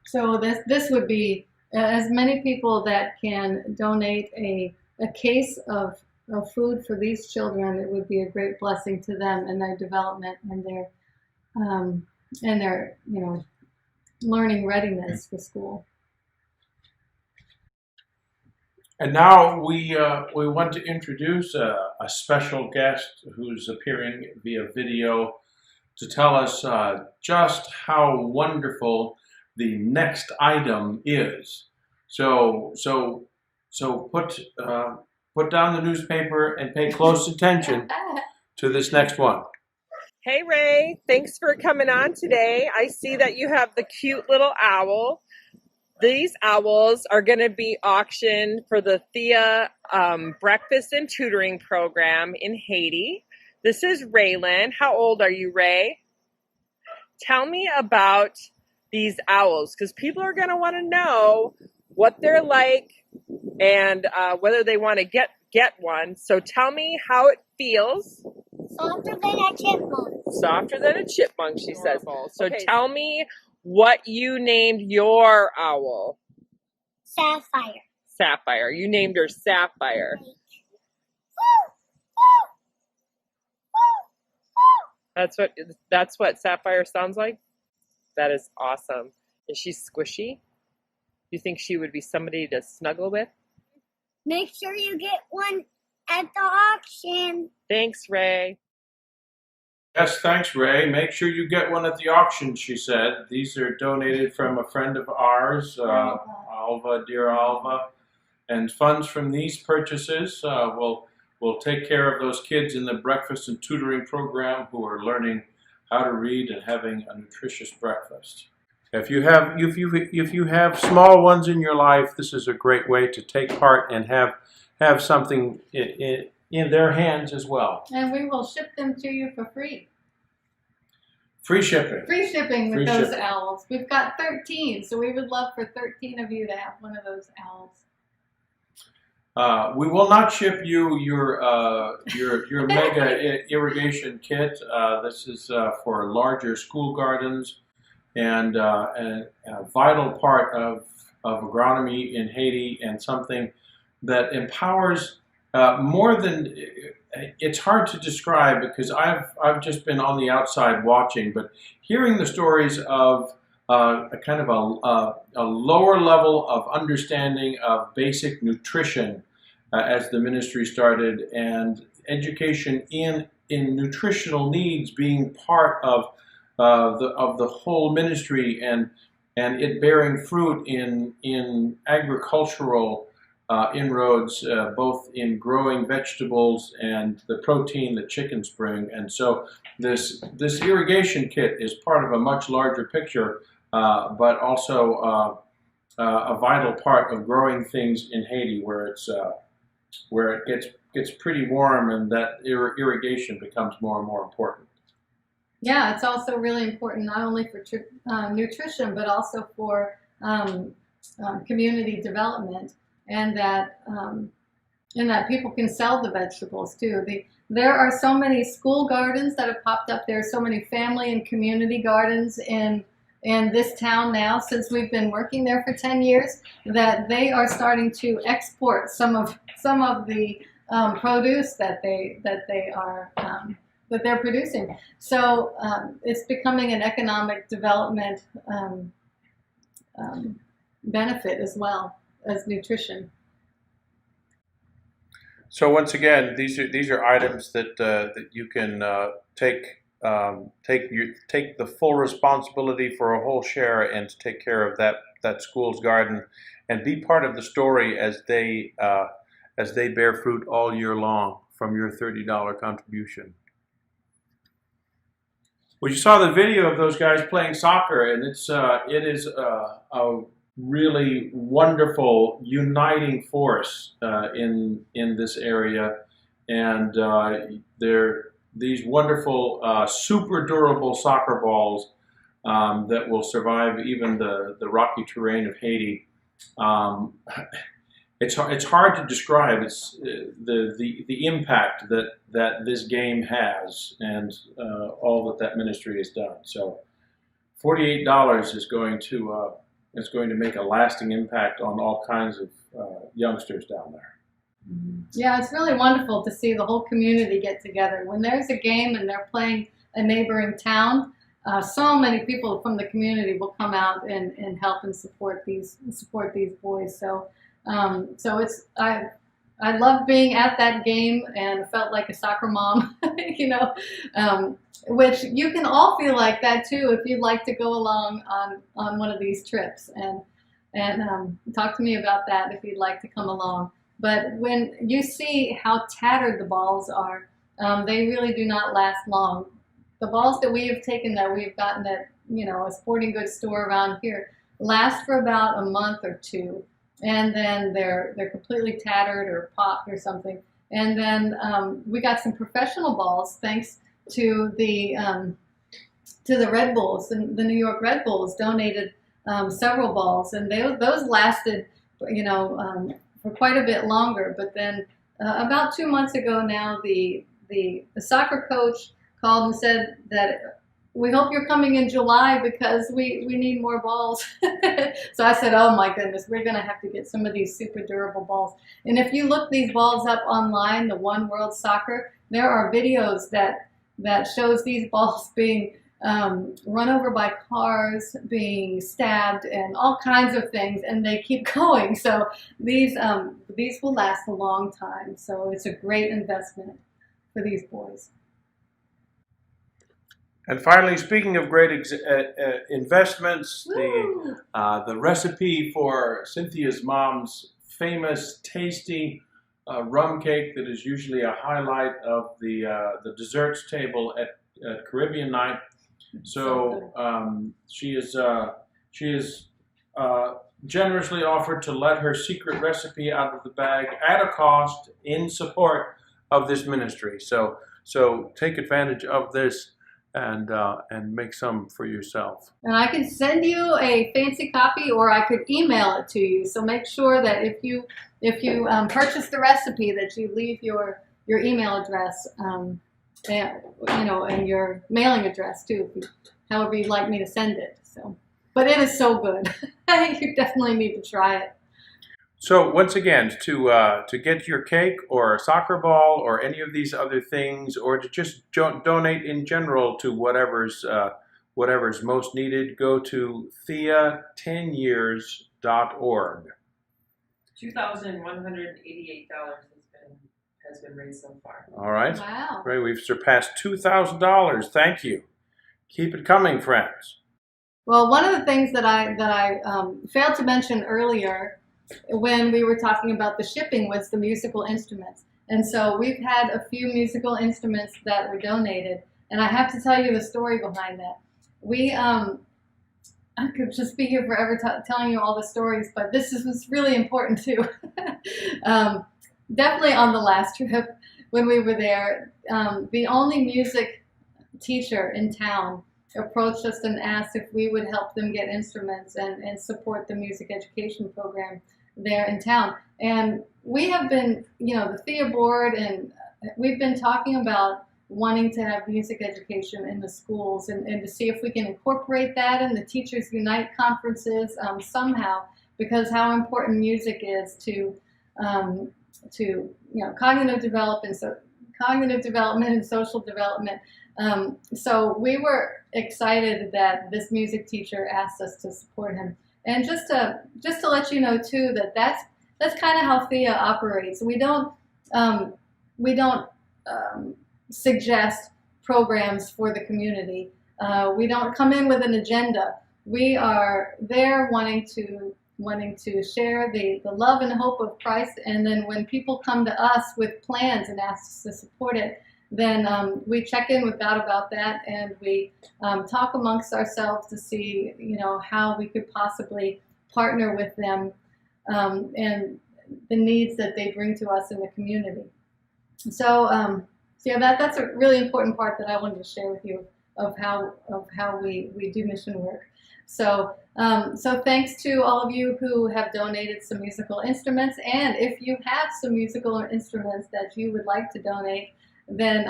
So this would be as many people that can donate a case of food for these children. It would be a great blessing to them and their development and their learning readiness for school. And now we want to introduce a special guest who's appearing via video to tell us just how wonderful the next item is. So put down the newspaper and pay close attention to this next one. Hey Ray, thanks for coming on today. I see that you have the cute little owl. These owls are going to be auctioned for the THEA breakfast and tutoring program in Haiti. This is Raylan. How old are you, Ray? Tell me about these owls, because people are going to want to know what they're like and whether they want to get one. So tell me how it feels. Softer than a chipmunk. Softer than a chipmunk, she says. So Okay. tell me what you named your owl. Sapphire. Sapphire. You named her Sapphire. That's what Sapphire sounds like? That is awesome. Is she squishy? You think she would be somebody to snuggle with? Make sure you get one at the auction. Thanks, Ray. Yes, thanks, Ray. Make sure you get one at the auction, she said. These are donated from a friend of ours, Alva, dear Alva. And funds from these purchases will take care of those kids in the breakfast and tutoring program who are learning how to read and having a nutritious breakfast. If you have small ones in your life, this is a great way to take part and have something in their hands as well. And we will ship them to you for free. Free shipping. Free shipping with Free those shipping. owls. We've got 13, so we would love for 13 of you to have one of those owls. We will not ship you your mega irrigation kit. This is for larger school gardens and a vital part of agronomy in Haiti, and something that empowers more than. It's hard to describe because I've just been on the outside watching, but hearing the stories of a kind of a lower level of understanding of basic nutrition as the ministry started, and education in nutritional needs being part of the whole ministry, and it bearing fruit in agricultural inroads, both in growing vegetables and the protein that chickens bring. And so this irrigation kit is part of a much larger picture, but also a vital part of growing things in Haiti, where it gets pretty warm, and that irrigation becomes more and more important. Yeah, it's also really important not only for nutrition, but also for community development, and that people can sell the vegetables too. There are so many school gardens that have popped up. There are so many family and community gardens in this town now, since we've been working there for 10 years, that they are starting to export some of the produce that they're producing. So it's becoming an economic development benefit as well as nutrition. So once again, these are items that you can take the full responsibility for a whole share, and to take care of that school's garden, and be part of the story as they bear fruit all year long from your $30 contribution. Well, you saw the video of those guys playing soccer, and it is a really wonderful uniting force in this area, and they're these wonderful super durable soccer balls that will survive even the rocky terrain of Haiti. It's hard to describe. It's the impact that this game has, and all that ministry has done. So $48 is going to make a lasting impact on all kinds of youngsters down there. Yeah, it's really wonderful to see the whole community get together. When there's a game and they're playing a neighboring town, so many people from the community will come out and help and support these boys. So I love being at that game, and felt like a soccer mom, which you can all feel like that too if you'd like to go along on one of these trips, and talk to me about that if you'd like to come along. But when you see how tattered the balls are, they really do not last long. The balls that we have taken that we've gotten at a sporting goods store around here, last for about a month or two, and then they're completely tattered or popped or something. And then we got some professional balls thanks to the Red Bulls. The New York Red Bulls donated several balls, and those lasted, for quite a bit longer. But then about 2 months ago now, the soccer coach called and said that we hope you're coming in July because we need more balls. So I said, oh my goodness, we're going to have to get some of these super durable balls. And if you look these balls up online, the One World Soccer, there are videos that shows these balls being run over by cars, being stabbed, and all kinds of things, and they keep going. So these will last a long time. So it's a great investment for these boys. And finally, speaking of great investments, the recipe for Cynthia's mom's famous, tasty rum cake that is usually a highlight of the desserts table at Caribbean night. So she is generously offered to let her secret recipe out of the bag at a cost in support of this ministry. So take advantage of this and make some for yourself. And I can send you a fancy copy, or I could email it to you. So make sure that if you purchase the recipe, that you leave your email address, and your mailing address too, however you'd like me to send it. So, but it is so good. You definitely need to try it. So once again, to get your cake or a soccer ball or any of these other things, or to just donate in general to whatever's most needed, go to THEA10years.org. $2,188 has been raised so far. All right. Wow. Great. We've surpassed $2,000. Thank you. Keep it coming, friends. Well, one of the things that I failed to mention earlier when we were talking about the shipping was the musical instruments. And so we've had a few musical instruments that were donated, and I have to tell you the story behind that. I could just be here forever telling you all the stories, but this was really important too. Definitely on the last trip when we were there, the only music teacher in town approached us and asked if we would help them get instruments and support the music education program there in town. And we have been, the THEA board, and we've been talking about wanting to have music education in the schools and to see if we can incorporate that in the Teachers Unite conferences somehow, because how important music is to cognitive development and social development. So we were excited that this music teacher asked us to support him. And just to let you know too that that's kind of how THEA operates. We don't suggest programs for the community. We don't come in with an agenda. We are there wanting to share the love and hope of Christ, and then when people come to us with plans and ask us to support it, then we check in with God about that, and we talk amongst ourselves to see, how we could possibly partner with them and the needs that they bring to us in the community. So yeah, that's a really important part that I wanted to share with you of how we do mission work. So thanks to all of you who have donated some musical instruments, and if you have some musical instruments that you would like to donate, then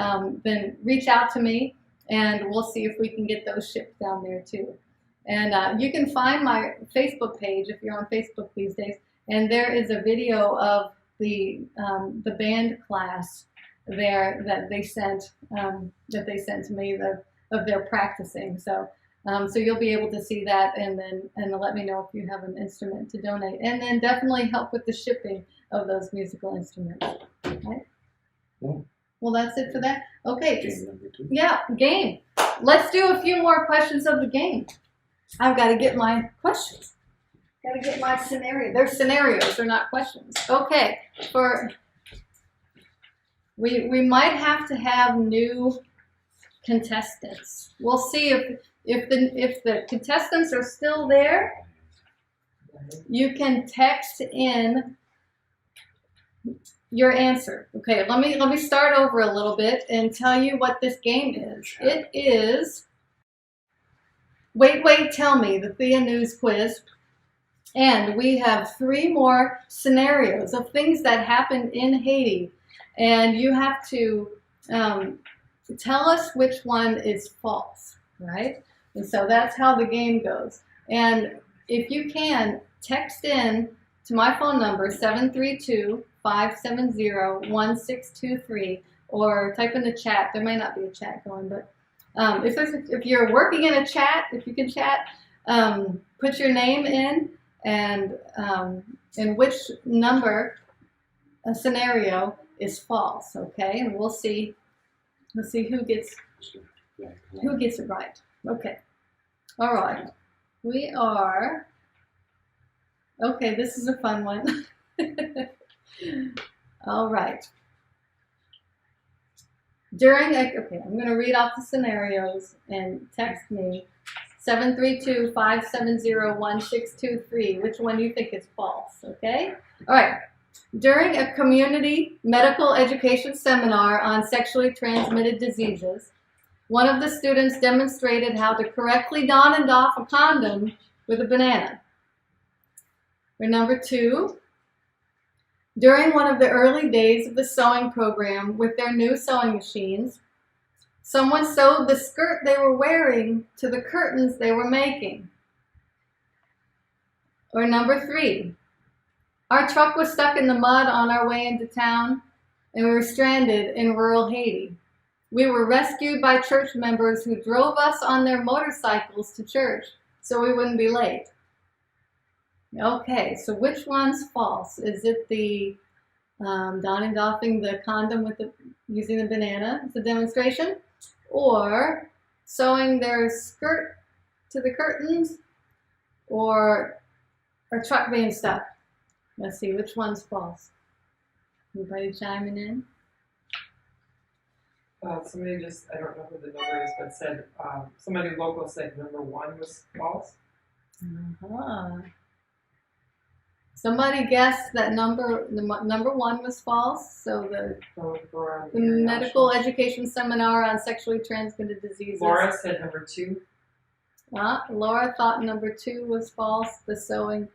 reach out to me, and we'll see if we can get those shipped down there too. And you can find my Facebook page if you're on Facebook these days, and there is a video of the band class there that they sent to me of their practicing. So you'll be able to see that, and let me know if you have an instrument to donate, and then definitely help with the shipping of those musical instruments. Right? Yeah. Well, that's it for that. Okay. Game number 2. Yeah, game. Let's do a few more questions of the game. I've got to get my questions. Got to get my scenario. They're scenarios, they're not questions. Okay. We might have to have new contestants. We'll see if the contestants are still there. you can text in your answer. Okay, let me start over a little bit and tell you what this game is. It is Wait, Wait, Tell Me, the THEA News Quiz. And we have 3 more scenarios of things that happened in Haiti. And you have to tell us which one is false, right? And so that's how the game goes. And if you can, text in to my phone number, 732-570-1623, or type in the chat. There may not be a chat going, but if you're working in a chat, if you can chat, put your name in and which number a scenario is false, okay? And we'll see who gets it right. Okay. All right. We are okay, this is a fun one. All right. Okay, I'm going to read off the scenarios and text me 732-570-1623. Which one do you think is false? Okay? All right. During a community medical education seminar on sexually transmitted diseases, one of the students demonstrated how to correctly don and doff a condom with a banana. Or number 2, during one of the early days of the sewing program with their new sewing machines, someone sewed the skirt they were wearing to the curtains they were making. Or number 3, our truck was stuck in the mud on our way into town, and we were stranded in rural Haiti. We were rescued by church members who drove us on their motorcycles to church so we wouldn't be late. Okay, so which one's false? Is it the don and doffing the condom using the banana as a demonstration, or sewing their skirt to the curtains, or our truck being stuck? Let's see, which one's false? Anybody chiming in? Somebody just, I don't know who the number is, but said, somebody local said number 1 was false. Somebody guessed that number 1 was false. So the medical education seminar on sexually transmitted diseases. Laura said number 2. Laura thought number 2 was false, the sewing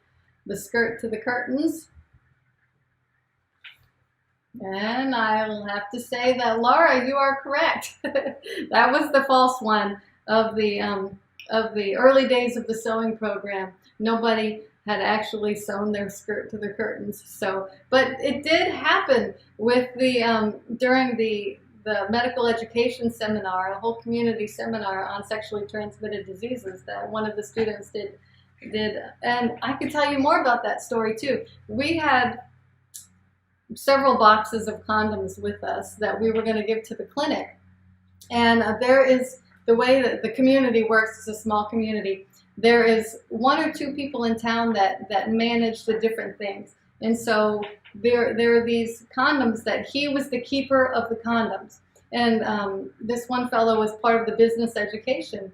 the skirt to the curtains. And I will have to say that, Laura, you are correct. That was the false one of the early days of the sewing program. Nobody had actually sewn their skirt to the curtains. So, but it did happen with during the medical education seminar, a whole community seminar on sexually transmitted diseases that one of the students did, and I could tell you more about that story too. We had several boxes of condoms with us that we were going to give to the clinic, and there is the way that the community works. It's a small community. There is 1 or 2 people in town that manage the different things, and so there are these condoms that he was the keeper of the condoms, and this one fellow was part of the business education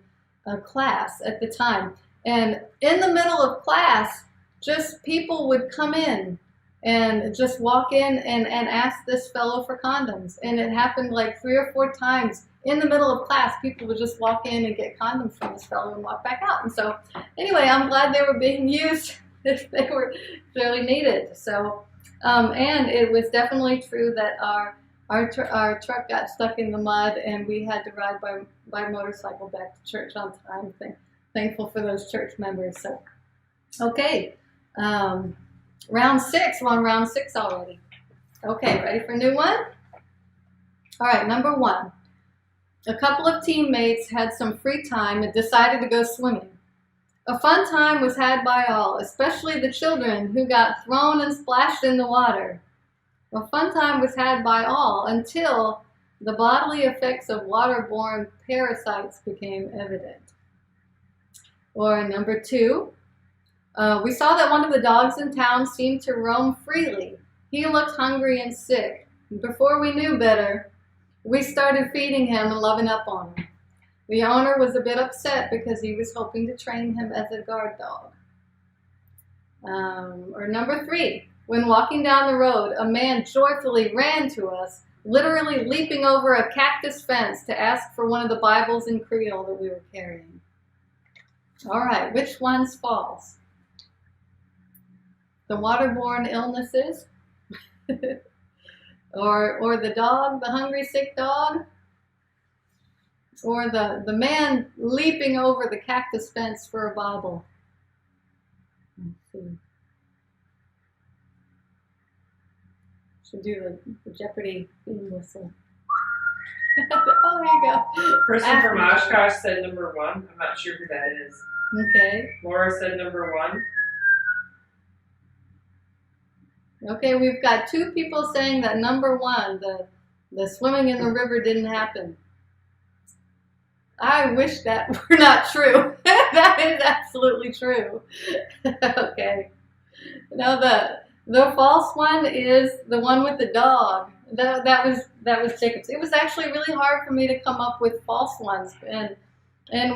class at the time. And in the middle of class, just people would come in and just walk in and ask this fellow for condoms. And it happened like 3 or 4 times in the middle of class. People would just walk in and get condoms from this fellow and walk back out. And so anyway, I'm glad they were being used if they were really needed. So, and it was definitely true that our truck got stuck in the mud and we had to ride by motorcycle back to church on time. Thankful for those church members. So, okay, round 6. We're on round 6 already. Okay, ready for a new one? All right, number 1. A couple of teammates had some free time and decided to go swimming. A fun time was had by all, especially the children who got thrown and splashed in the water. A fun time was had by all until the bodily effects of waterborne parasites became evident. Or number 2, we saw that one of the dogs in town seemed to roam freely. He looked hungry and sick. Before we knew better, we started feeding him and loving up on him. The owner was a bit upset because he was hoping to train him as a guard dog. Or number 3, when walking down the road, a man joyfully ran to us, literally leaping over a cactus fence to ask for one of the Bibles in Creole that we were carrying. All right, which one's false? The waterborne illnesses? or the dog, the hungry, sick dog? Or the man leaping over the cactus fence for a Bible? Let's see. Should do the Jeopardy theme whistle. Oh, there you go. Person from Oshkosh said number 1. I'm not sure who that is. Okay. Laura said number 1. Okay, we've got 2 people saying that number 1, the swimming in the river didn't happen. I wish that were not true. That is absolutely true. Okay. Now the false one is the one with the dog. That was Jacob's. It was actually really hard for me to come up with false ones, and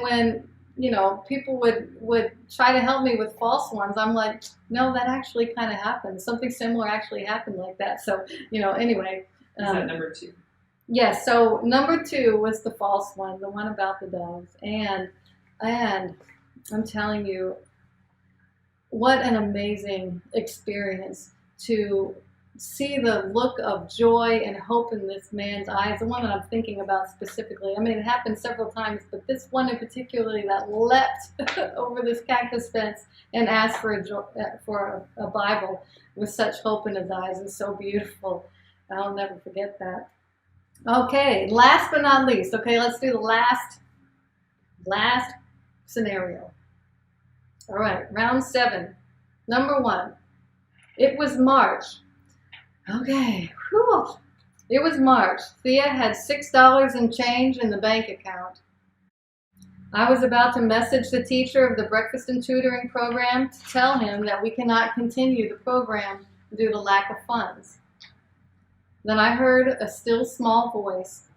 when people would try to help me with false ones, I'm like, no, that actually kind of happened. Something similar actually happened like that. So anyway. Is that number 2? Yes. So number 2 was the false one, the one about the dogs, and I'm telling you, what an amazing experience to see the look of joy and hope in this man's eyes, the one that I'm thinking about specifically. I mean, it happened several times, but this one in particular that leapt over this cactus fence and asked for a Bible with such hope in his eyes is so beautiful. I'll never forget that. Okay, last but not least. Okay, let's do the last scenario. All right, round 7. Number 1. It was March. Okay, whew. It was March. Thea had $6 in change in the bank account. I was about to message the teacher of the breakfast and tutoring program to tell him that we cannot continue the program due to lack of funds. Then I heard a still small voice.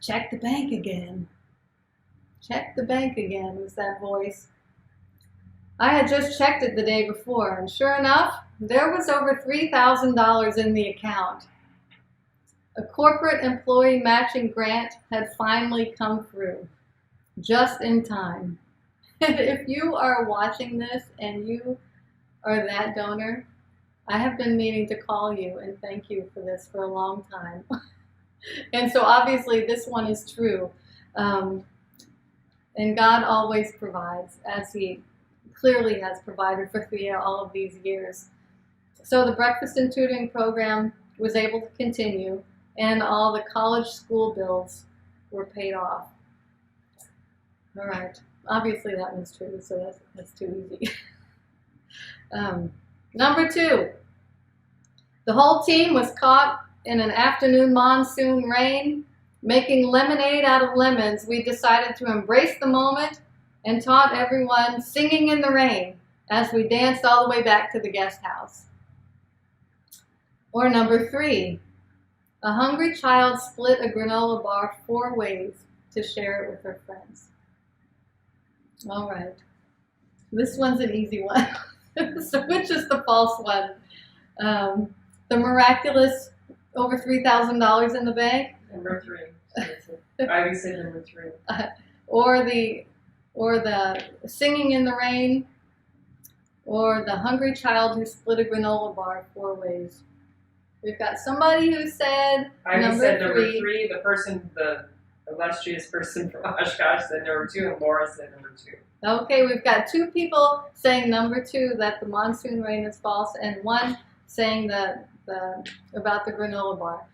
Check the bank again. Check the bank again was that voice. I had just checked it the day before, and sure enough, there was over $3,000 in the account. A corporate employee matching grant had finally come through, just in time. And if you are watching this and you are that donor, I have been meaning to call you and thank you for this for a long time. And so obviously this one is true. And God always provides, as He clearly has provided for THEA all of these years. So the breakfast and tutoring program was able to continue, and all the college school bills were paid off. All right, obviously that one's true, so that's too easy. Number 2, the whole team was caught in an afternoon monsoon rain. Making lemonade out of lemons, we decided to embrace the moment and taught everyone singing in the rain as we danced all the way back to the guest house. Or number 3, a hungry child split a granola bar 4 ways to share it with her friends. All right, this one's an easy one. So which is the false one? The miraculous over $3,000 in the bank? Number 3. Ivy said number 3. Or the singing in the rain, or the hungry child who split a granola bar 4 ways. We've got somebody who said Ivy said number 3. The illustrious person from Oshkosh said number 2, and Laura said number 2. Okay, we've got 2 people saying number 2, that the monsoon rain is false, and 1 saying about the granola bar.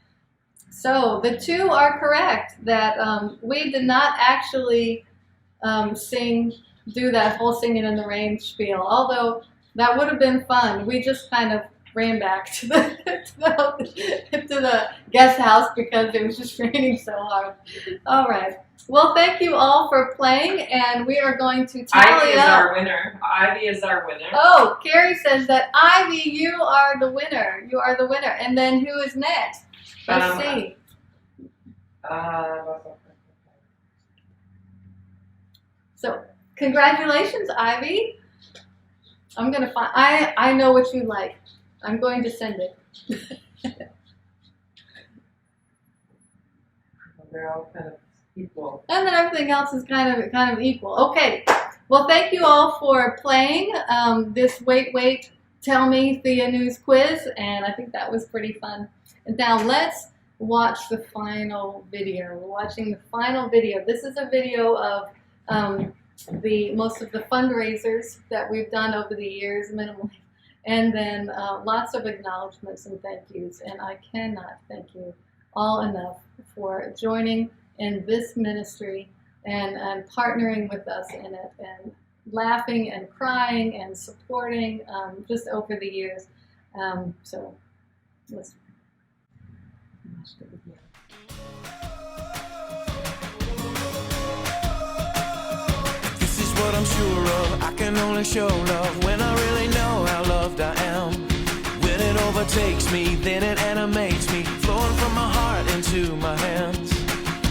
So the 2 are correct, that we did not actually do that whole singing in the rain spiel, although that would have been fun. We just kind of ran back to the guest house because it was just raining so hard. All right. Well, thank you all for playing, and we are going to tally Ivy is up. our winner. Ivy is our winner. Oh, Carrie says that Ivy, you are the winner. You are the winner. And then who is next? Let's see. So, congratulations, Ivy. I'm gonna find. I know what you like. I'm going to send it. They're all kind of equal. And then everything else is kind of equal. Okay. Well, thank you all for playing this Wait, Tell Me THEA News quiz, and I think that was pretty fun. And now let's watch the final video. We're watching the final video. This is a video of most of the fundraisers that we've done over the years, minimally, and then lots of acknowledgments and thank yous. And I cannot thank you all enough for joining in this ministry and partnering with us in it, and laughing and crying and supporting just over the years. So let's watch the video. This is what I'm sure of. I can only show love when I really know how loved I am. When it overtakes me, then it animates me, flowing from my heart into my hands.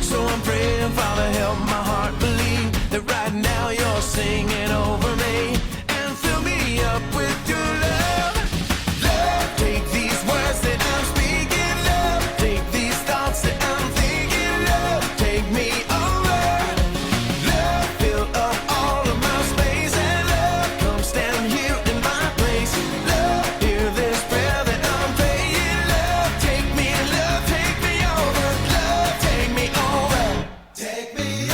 So I'm praying, Father, help my heart believe that right now you're singing over me, and fill me up with your love. Love, take these words that I'm speaking, love, take these thoughts that I'm thinking, love, take me over. Love, fill up all of my space, and love, come stand here in my place. Love, hear this prayer that I'm praying. Love, take me over. Love, take me over. Take me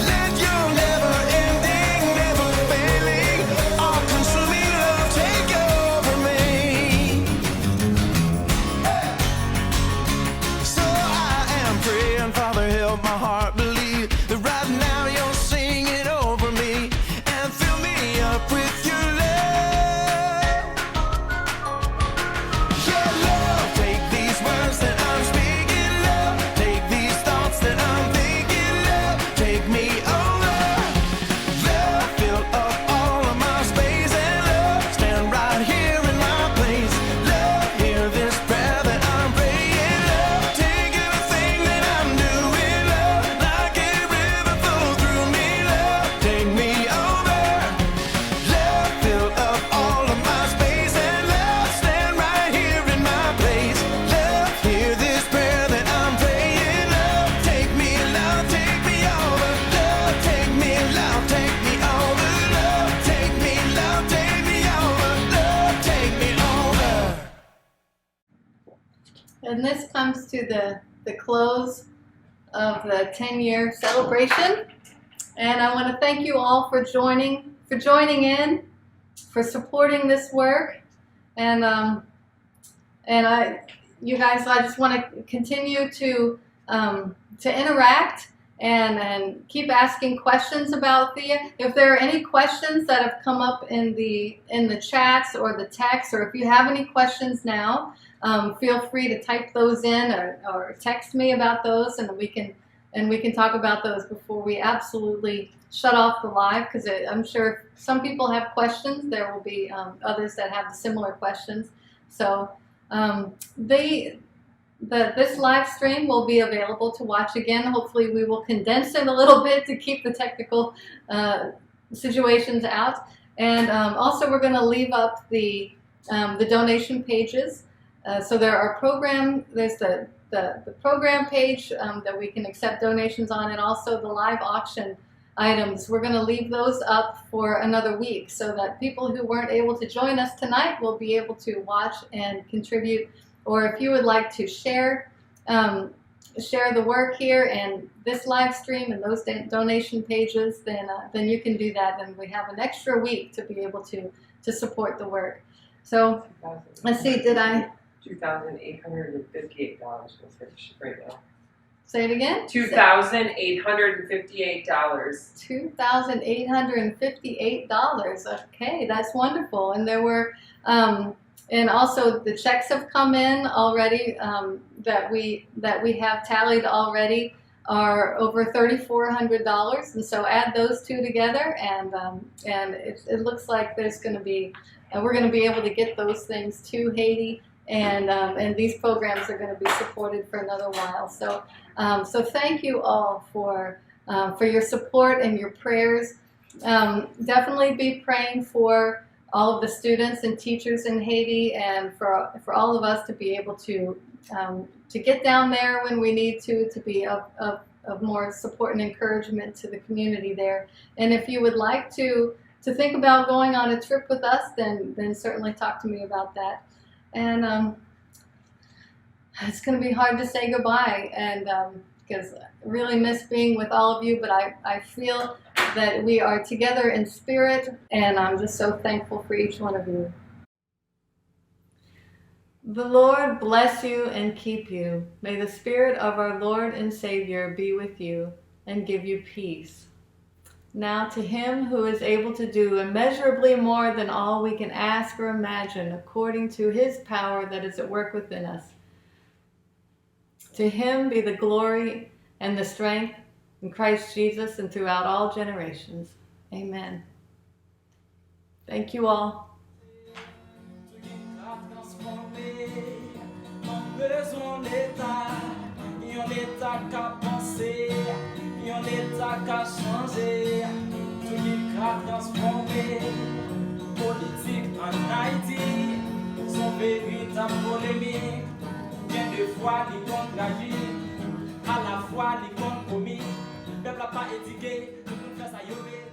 let your never-ending, never-failing, all-consuming love take over me. So I am praying, Father, help my heart believe that right now you're singing over me, and fill me up with your love. Yeah, love, take these words that I'm speaking, love, take these thoughts that I'm thinking, love, take me over. Love, fill up all of my space, and love, stand right here in my place. Love, hear this prayer that I'm praying. Love, take everything that I'm doing. Love, like a river flow through me. Love, take me over. Love, fill up all of my space, and love, stand right here in my place. Love, hear this prayer that I'm praying. Love, take me over. Love, take me, love, take me over. Love, take me, love, take me over. Love, take me over. And this comes to the close of the 10-year celebration. And I want to thank you all for joining in, for supporting this work. And you guys, I just want to continue to interact and keep asking questions about THEA. If there are any questions that have come up in the chats or the text, or if you have any questions now, feel free to type those in or text me about those, and we can talk about those before we absolutely shut off the live, because I'm sure some people have questions. There will be others that have similar questions. So this live stream will be available to watch again. Hopefully we will condense it a little bit to keep the technical situations out. And also we're going to leave up the donation pages. So there's the program page that we can accept donations on, and also the live auction items. We're going to leave those up for another week so that people who weren't able to join us tonight will be able to watch and contribute. Or if you would like to share the work here and this live stream and those donation pages, then you can do that, and we have an extra week to be able to support the work. So let's see, did I $2,858 was right now. say it again? $2,858. $2,858. Okay, that's wonderful. And there were, and also the checks have come in already that we have tallied already are over $3,400. And so add those two together, and it looks like there's going to be, we're going to be able to get those things to Haiti and these programs are going to be supported for another while. So so thank you all for your support and your prayers. Definitely be praying for all of the students and teachers in Haiti, and for all of us to be able to get down there when we need to be of more support and encouragement to the community there. And if you would like to think about going on a trip with us, then certainly talk to me about that. And it's going to be hard to say goodbye, and because I really miss being with all of you, but I feel that we are together in spirit, and I'm just so thankful for each one of you. The Lord bless you and keep you. May the Spirit of our Lord and Savior be with you and give you peace. Now to him who is able to do immeasurably more than all we can ask or imagine, according to his power that is at work within us. To him be the glory and the strength in Christ Jesus and throughout all generations. Amen. Thank you all. Yon état qu'a pensé, yon état qu'a changé, tout qui qu'a transformé, politique en Haïti, son véritable polémique, bien de fois li contre tragique, à la fois li contre comique, peuple a pas étiqué, tout le monde fait ça yové.